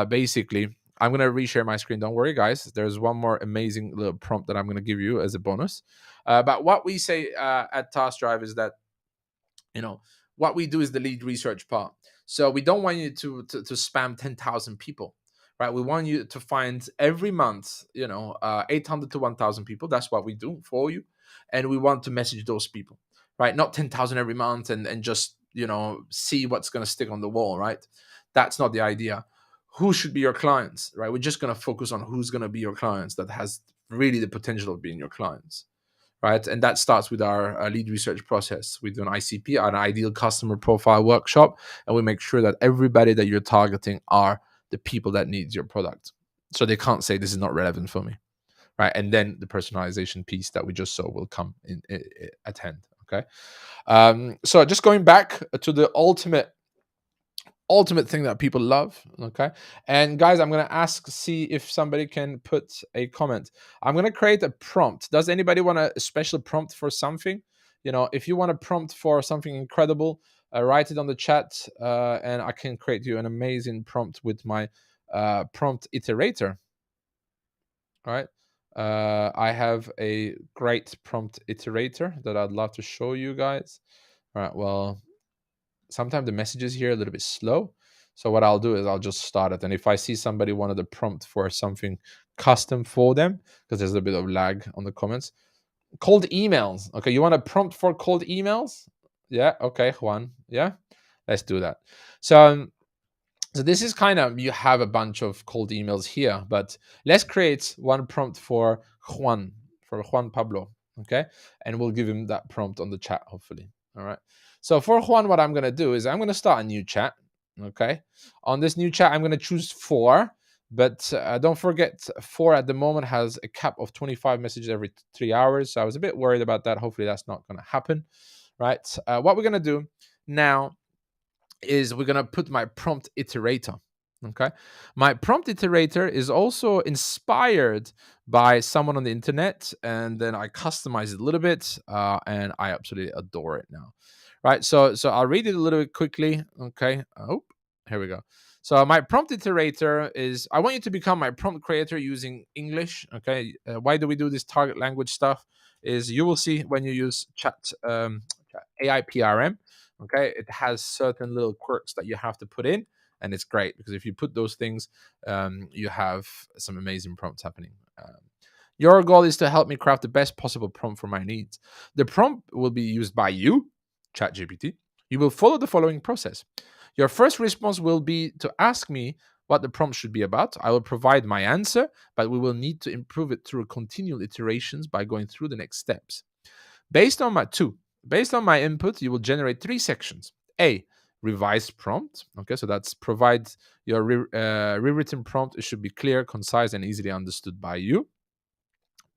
basically, I'm going to reshare my screen. Don't worry, guys. There's one more amazing little prompt that I'm going to give you as a bonus. But what we say at Task Drive is that, what we do is the lead research part. So we don't want you to spam 10,000 people, right? We want you to find every month, 800 to 1,000 people. That's what we do for you. And we want to message those people, right? Not 10,000 every month and just, see what's going to stick on the wall, right? That's not the idea. Who should be your clients, right? We're just going to focus on who's going to be your clients that has really the potential of being your clients, right? And that starts with our lead research process. We do an ICP, an ideal customer profile workshop, and we make sure that everybody that you're targeting are the people that needs your product. So they can't say this is not relevant for me, right? And then the personalization piece that we just saw will come in at hand, okay? So just going back to the ultimate thing that people love, okay? And guys, I'm going to see if somebody can put a comment. I'm going to create a prompt. Does anybody want a special prompt for something? If you want a prompt for something incredible, write it on the chat, and I can create you an amazing prompt with my prompt iterator. All right. I have a great prompt iterator that I'd love to show you guys. All right, well, sometimes the messages here are a little bit slow. So what I'll do is I'll just start it. And if I see somebody wanted a prompt for something custom for them, because there's a bit of lag on the comments, cold emails. Okay, you want a prompt for cold emails? Yeah, okay, Juan. Yeah, let's do that. So So this is kind of, you have a bunch of cold emails here, but let's create one prompt for Juan Pablo, okay? And we'll give him that prompt on the chat, hopefully. All right. So for Juan, what I'm gonna do is I'm gonna start a new chat, okay? On this new chat, I'm gonna choose 4, but don't forget, 4 at the moment has a cap of 25 messages every 3 hours. So I was a bit worried about that. Hopefully that's not gonna happen, right? What we're gonna do now is we're gonna put my prompt iterator. Okay, my prompt iterator is also inspired by someone on the internet, and then I customize it a little bit, and I absolutely adore it now. Right, so I'll read it a little bit quickly. Okay, oh, here we go. So my prompt iterator is, I want you to become my prompt creator using English. Okay, why do we do this target language stuff? Is you will see when you use AI PRM. Okay, it has certain little quirks that you have to put in, and it's great because if you put those things, you have some amazing prompts happening. Your goal is to help me craft the best possible prompt for my needs. The prompt will be used by you, ChatGPT. You will follow the following process. Your first response will be to ask me what the prompt should be about. I will provide my answer, but we will need to improve it through continual iterations by going through the next steps. Based on my two, based on my input, you will generate 3 sections. A, revised prompt. Okay, so that's provide your rewritten prompt. It should be clear, concise, and easily understood by you.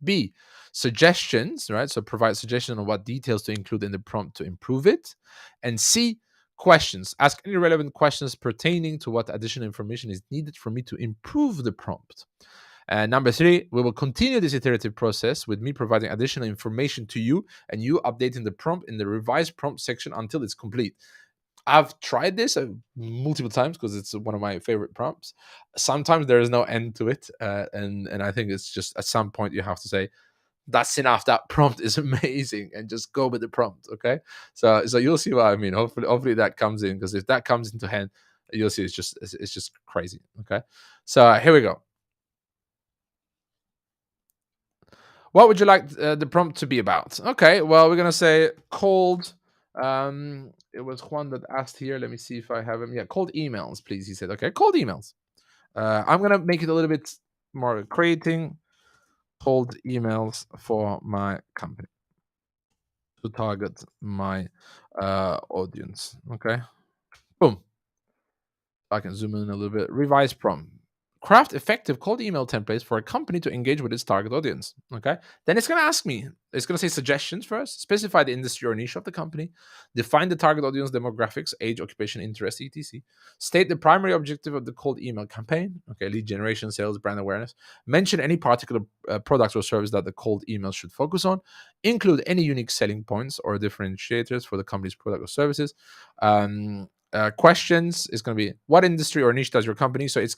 B, suggestions, right? So provide suggestions on what details to include in the prompt to improve it. And C, questions. Ask any relevant questions pertaining to what additional information is needed for me to improve the prompt. And number 3, we will continue this iterative process with me providing additional information to you and you updating the prompt in the revised prompt section until it's complete. I've tried this multiple times because it's one of my favorite prompts. Sometimes there is no end to it, and I think it's just at some point you have to say that's enough. That prompt is amazing, and just go with the prompt. Okay, so you'll see what I mean. Hopefully that comes in, because if that comes into hand, you'll see it's just crazy. Okay, so here we go. What would you like the prompt to be about? Okay, well, we're gonna say cold. It was Juan that asked here. Let me see if I have him. Yeah, cold emails, please. He said, okay, cold emails. I'm gonna make it a little bit more creating cold emails for my company to target my audience. Okay, boom. I can zoom in a little bit. Revise prompt. Craft effective cold email templates for a company to engage with its target audience. Okay. Then it's going to ask me, it's going to say suggestions first, specify the industry or niche of the company, define the target audience demographics, age, occupation, interest, etc. State the primary objective of the cold email campaign. Okay. Lead generation, sales, brand awareness. Mention any particular product or service that the cold email should focus on. Include any unique selling points or differentiators for the company's product or services. Questions is going to be, what industry or niche does your company? So it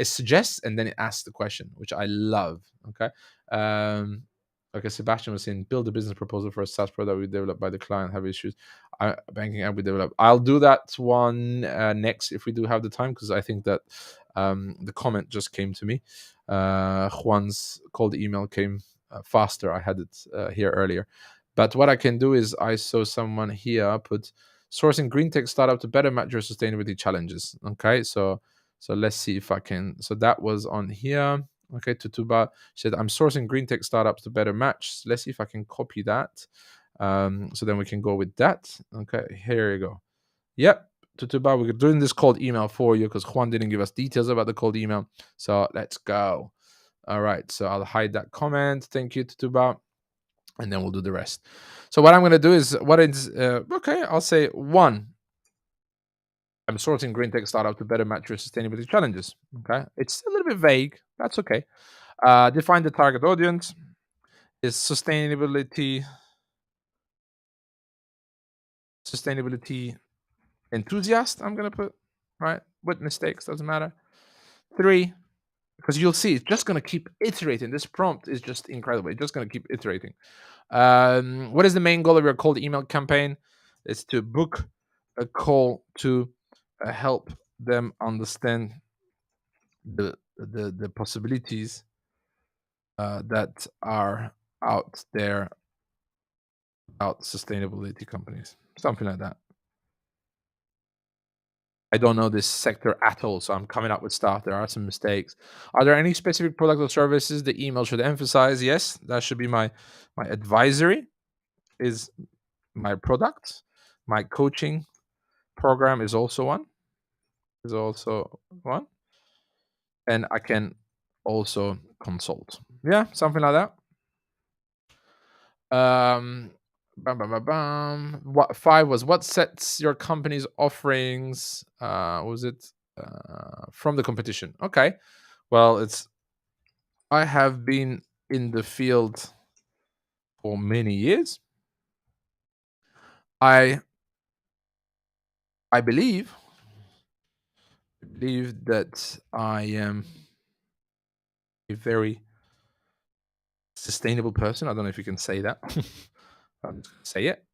suggests and then it asks the question, which I love. Okay. Okay, Sebastian was saying, build a business proposal for a SaaS product we developed by the client, have issues. Banking app we develop. I'll do that one next if we do have the time, because I think that the comment just came to me. Juan's cold email came faster. I had it here earlier. But what I can do is, I saw someone here put sourcing green tech startup to better match your sustainability challenges. Okay, so let's see if I can. So that was on here. Okay, Tutuba said, I'm sourcing green tech startups to better match. Let's see if I can copy that. So then we can go with that. Okay, here you go. Yep, Tutuba, we're doing this cold email for you because Juan didn't give us details about the cold email. So let's go. All right, so I'll hide that comment. Thank you, Tutuba. And then we'll do the rest. So what I'm going to do is, okay, I'll say 1. I'm sourcing green tech startup to better match your sustainability challenges. Okay, it's a little bit vague. That's okay. Define the target audience. Is sustainability enthusiast? I'm gonna put, right, with mistakes, doesn't matter. 3, because you'll see it's just gonna keep iterating. This prompt is just incredible. It's just gonna keep iterating. What is the main goal of your cold email campaign? It's to book a call to help them understand the possibilities that are out there about sustainability companies, something like that. I don't know this sector at all, so I'm coming up with stuff. There are some mistakes. Are there any specific product or services the email should emphasize? Yes, that should be my advisory is my product. My coaching program is also one. Is also one, and I can also consult. Yeah, something like that. Um, bam, bam, bam, bam. What five was what sets your company's offerings? Was it from the competition? Okay. Well, it's I have been in the field for many years. I I believe that I am a very sustainable person. I don't know if you can say that. I'm just gonna say it.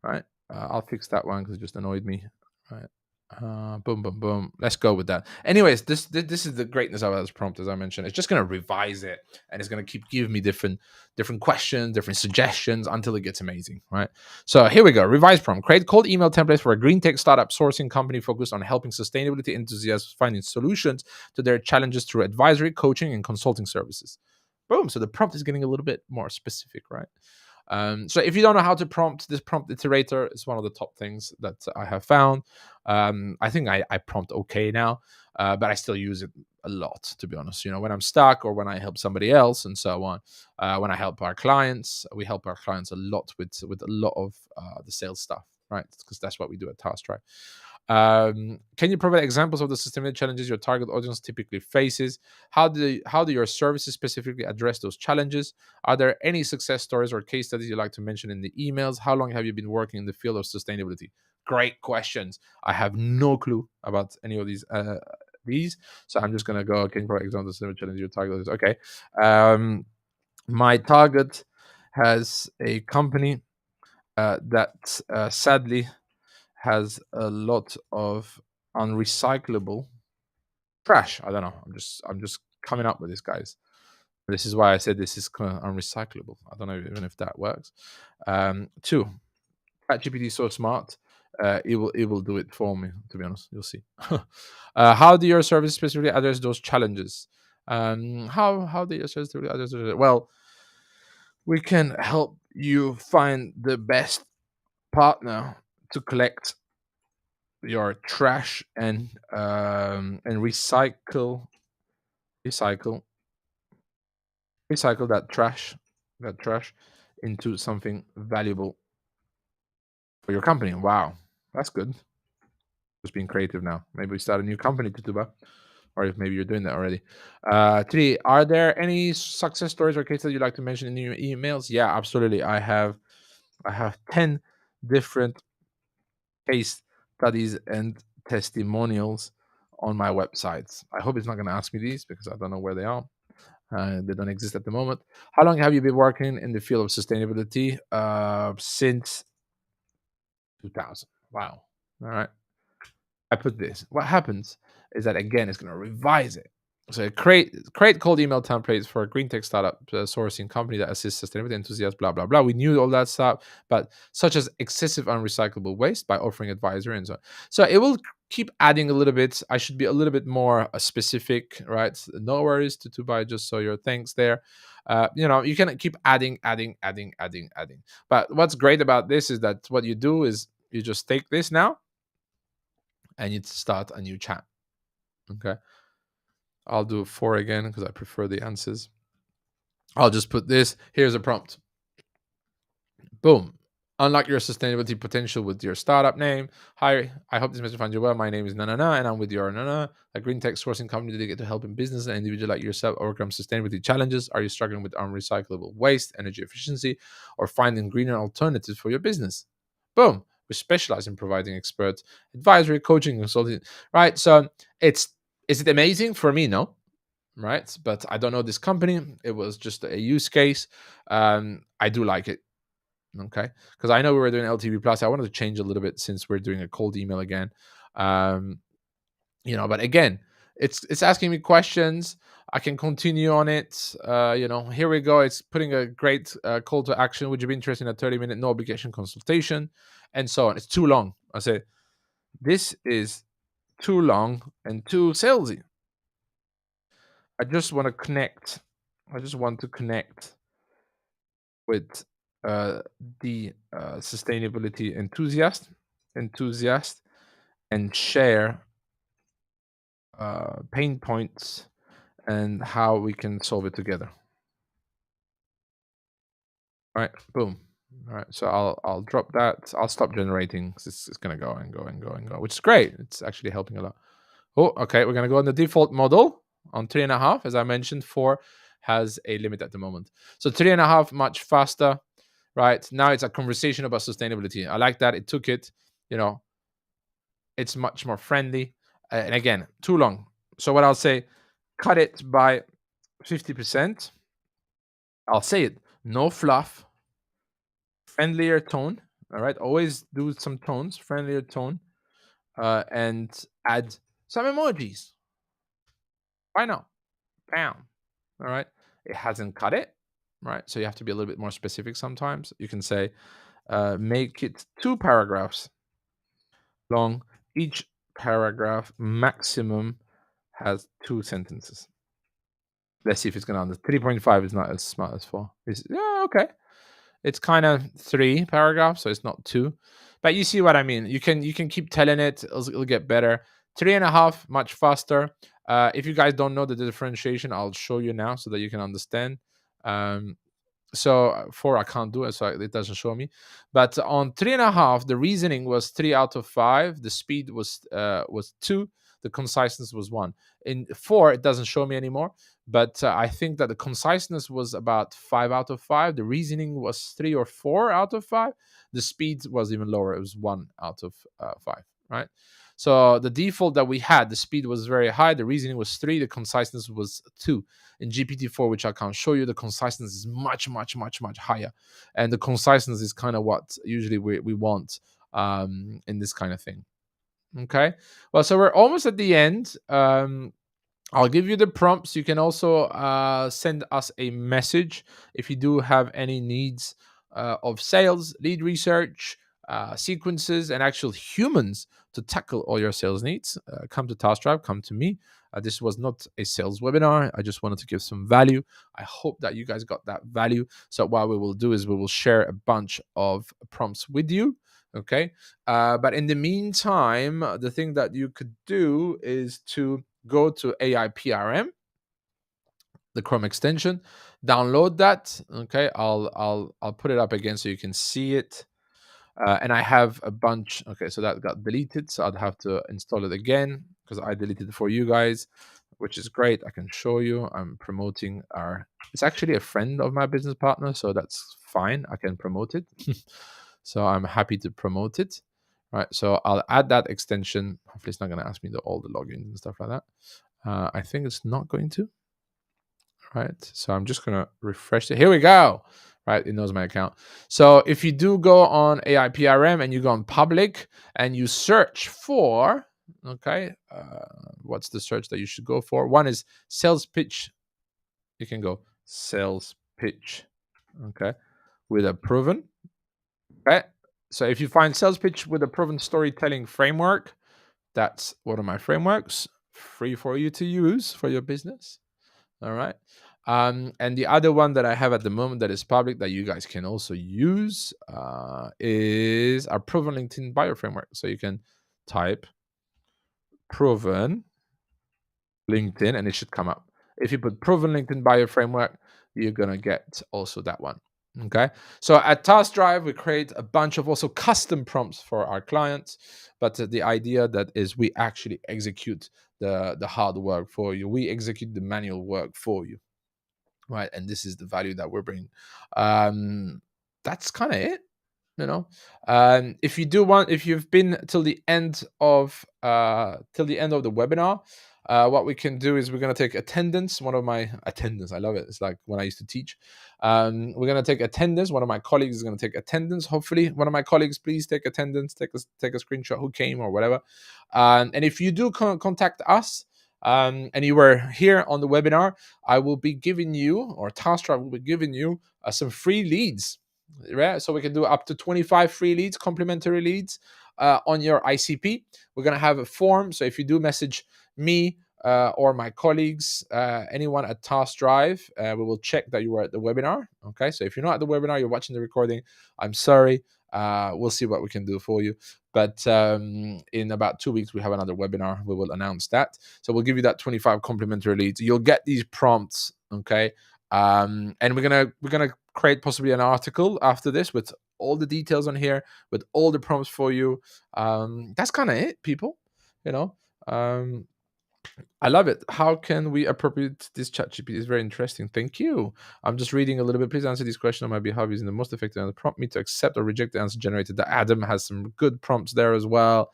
Right? I'll fix that one because it just annoyed me. Right? Boom, boom, boom. Let's go with that. Anyways, this is the greatness of this prompt, as I mentioned. It's just gonna revise it, and it's gonna keep giving me different questions, different suggestions until it gets amazing. Right? So here we go. Revise prompt. Create cold email templates for a green tech startup sourcing company focused on helping sustainability enthusiasts finding solutions to their challenges through advisory, coaching, and consulting services. Boom. So the prompt is getting a little bit more specific, right? So if you don't know how to prompt, this prompt iterator is one of the top things that I have found. I think I prompt okay now, but I still use it a lot, to be honest. When I'm stuck or when I help somebody else and so on. When I help our clients, we help our clients a lot with a lot of the sales stuff, right? Because that's what we do at Task, right? Can you provide examples of the sustainability challenges your target audience typically faces? How do your services specifically address those challenges? Are there any success stories or case studies you'd like to mention in the emails? How long have you been working in the field of sustainability? Great questions. I have no clue about any of these, so I'm just gonna go. Can you provide examples of the sustainability challenges your target audience? Okay. My target has a company that sadly has a lot of unrecyclable trash. I don't know. I'm just coming up with this, guys. This is why I said this is kind of unrecyclable. I don't know even if that works. Two, ChatGPT is so smart. It will do it for me. To be honest, you'll see. How do your services specifically address those challenges? How do your services specifically address those? Well, we can help you find the best partner to collect your trash and recycle recycle that trash into something valuable for your company. Wow, that's good. Just being creative now. Maybe we start a new company to Tuba, or if maybe you're doing that already. Three, are there any success stories or cases you'd like to mention in your emails? Yeah, absolutely. I have 10 different case studies and testimonials on my websites. I hope it's not going to ask me these because I don't know where they are. They don't exist at the moment. How long have you been working in the field of sustainability? Since 2000. Wow. All right. I put this. What happens is that again, it's going to revise it. So create cold email templates for a green tech startup sourcing company that assists sustainability enthusiasts. Blah blah blah. We knew all that stuff, but such as excessive unrecyclable waste by offering advisory and so on. So it will keep adding a little bit. I should be a little bit more specific, right? No worries to buy. Just so your thanks there. You can keep adding. But what's great about this is that what you do is you just take this now and you start a new chat. Okay. I'll do 4 again because I prefer the answers. I'll just put this. Here's a prompt. Boom. Unlock your sustainability potential with your startup name. Hi, I hope this message finds you well. My name is Nana, and I'm with your Nana, a green tech sourcing company dedicated to helping business and individuals like yourself overcome sustainability challenges. Are you struggling with unrecyclable waste, energy efficiency, or finding greener alternatives for your business? Boom. We specialize in providing expert advisory, coaching, consulting. Right. So is it amazing? For me, no. Right. But I don't know this company. It was just a use case. I do like it. Okay, because I know we were doing LTV plus. I wanted to change a little bit since we're doing a cold email again. Um, but again, it's asking me questions. I can continue on it. Here we go. It's putting a great call to action. Would you be interested in a 30-minute no obligation consultation, and so on? It's too long. I say this is too long and too salesy. I just want to connect. I just want to connect with the sustainability enthusiast, and share pain points and how we can solve it together. All right, boom. All right, so I'll drop that. I'll stop generating 'cause it's gonna go and go and go and go, which is great. It's actually helping a lot. Oh, okay. We're gonna go on the default model on 3.5. As I mentioned, 4 has a limit at the moment. So 3.5 much faster, right? Now it's a conversation about sustainability. I like that. It took it, you know, it's much more friendly. And again, too long. So what I'll say, cut it by 50%. I'll say it. No fluff, friendlier tone. All right. Always do some tones, friendlier tone, and add some emojis. Why not? Bam. All right. It hasn't cut it. Right. So you have to be a little bit more specific sometimes. You can say, make it 2 paragraphs long. Each paragraph maximum has 2 sentences. Let's see if it's going to under 3.5 is not as smart as 4. Yeah, okay. It's kind of 3 paragraphs, so it's not 2. But you see what I mean. You can keep telling it, it'll get better. 3.5, much faster. If you guys don't know the differentiation, I'll show you now so that you can understand. Um, so 4 I can't do it, so it doesn't show me. But on 3.5, the reasoning was 3 out of 5. The speed was 2. The conciseness was 1. In 4, it doesn't show me anymore. But I think that the conciseness was about 5 out of 5. The reasoning was 3 or 4 out of 5. The speed was even lower. It was 1 out of 5. Right. So the default that we had, the speed was very high. The reasoning was 3. The conciseness was 2. In GPT-4, which I can't show you, the conciseness is much, much, much, much higher. And the conciseness is kind of what usually we want in this kind of thing. Okay. Well, so we're almost at the end. I'll give you the prompts. You can also send us a message if you do have any needs of sales, lead research, sequences, and actual humans to tackle all your sales needs. Come to Task Drive, come to me. This was not a sales webinar. I just wanted to give some value. I hope that you guys got that value. So what we will do is we will share a bunch of prompts with you. Okay. But in the meantime, the thing that you could do is to go to AI PRM, the Chrome extension, download that. Okay, I'll put it up again so you can see it. And I have a bunch. Okay, so that got deleted, so I'd have to install it again because I deleted it for you guys, which is great. I can show you. I'm promoting our. It's actually a friend of my business partner, so that's fine. I can promote it. So I'm happy to promote it. Right, so I'll add that extension. Hopefully, it's not going to ask me all the logins and stuff like that. I think it's not going to. Right, so I'm just going to refresh it. Here we go. Right, it knows my account. So if you do go on AI PRM and you go on public and you search for, okay, what's the search that you should go for? One is sales pitch. You can go sales pitch, okay, with a proven. Okay, so if you find sales pitch with a proven storytelling framework, that's one of my frameworks, free for you to use for your business. All right. And the other one that I have at the moment that is public that you guys can also use is our proven LinkedIn bio framework. So you can type proven LinkedIn and it should come up. If you put proven LinkedIn bio framework, you're going to get also that one. Okay. So at Task Drive, we create a bunch of also custom prompts for our clients. But the idea that is we actually execute the hard work for you. We execute the manual work for you. Right. And this is the value that we're bringing. That's kind of it. You know, if you do want, if you've been till the end of the webinar, what we can do is we're going to take attendance. One of my attendance, I love it. It's like when I used to teach. We're going to take attendance. One of my colleagues is going to take attendance. Hopefully, one of my colleagues, please take attendance. Take a screenshot who came or whatever. And if you do contact us. And you were here on the webinar, I will be giving you, or Task Drive will be giving you some free leads. Right? So we can do up to 25 free leads, complimentary leads. on your ICP. We're going to have a form. So if you do message me or my colleagues, anyone at Task Drive, we will check that you were at the webinar. Okay, so if you're not at the webinar, you're watching the recording, I'm sorry. We'll see what we can do for you. But in about 2 weeks, we have another webinar. We will announce that. So we'll give you that 25 complimentary leads. You'll get these prompts, okay? And we're gonna create possibly an article after this with all the details on here, with all the prompts for you. That's kind of it, people. You know, I love it. How can we appropriate this ChatGPT? It's very interesting. Thank you. I'm just reading a little bit. Please answer this question on my behalf using the most effective answer. Prompt me to accept or reject the answer generated. The Adam has some good prompts there as well.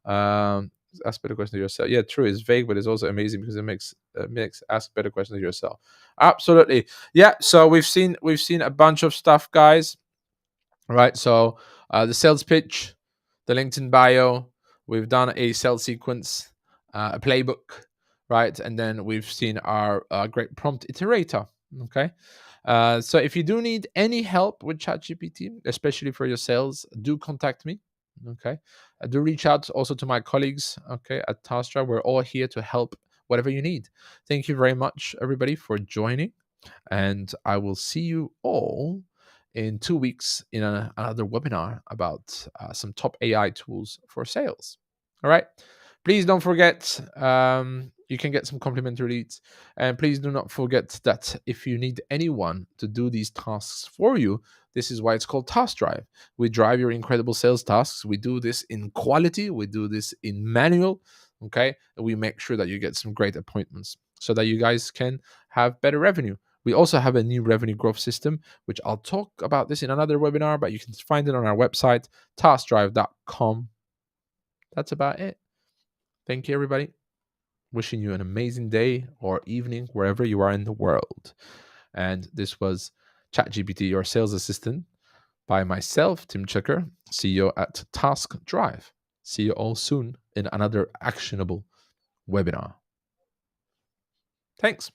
Ask better questions to yourself. Yeah, true. It's vague, but it's also amazing because it makes ask better questions to yourself. Absolutely. Yeah. So we've seen a bunch of stuff, guys. Right. So the sales pitch, the LinkedIn bio. We've done a sales sequence, a playbook, right? And then we've seen our great prompt iterator. Okay. So if you do need any help with ChatGPT, especially for your sales, do contact me. Okay. Do reach out also to my colleagues. Okay, at Tastra. We're all here to help whatever you need. Thank you very much, everybody, for joining, and I will see you all in 2 weeks in another webinar about some top AI tools for sales. All right. Please don't forget, you can get some complimentary leads. And please do not forget that if you need anyone to do these tasks for you, this is why it's called Task Drive. We drive your incredible sales tasks. We do this in quality. We do this in manual. Okay. And we make sure that you get some great appointments so that you guys can have better revenue. We also have a new revenue growth system, which I'll talk about this in another webinar, but you can find it on our website, taskdrive.com. That's about it. Thank you, everybody. Wishing you an amazing day or evening, wherever you are in the world. And this was ChatGPT, your sales assistant, by myself, Tim Checker, CEO at Task Drive. See you all soon in another actionable webinar. Thanks.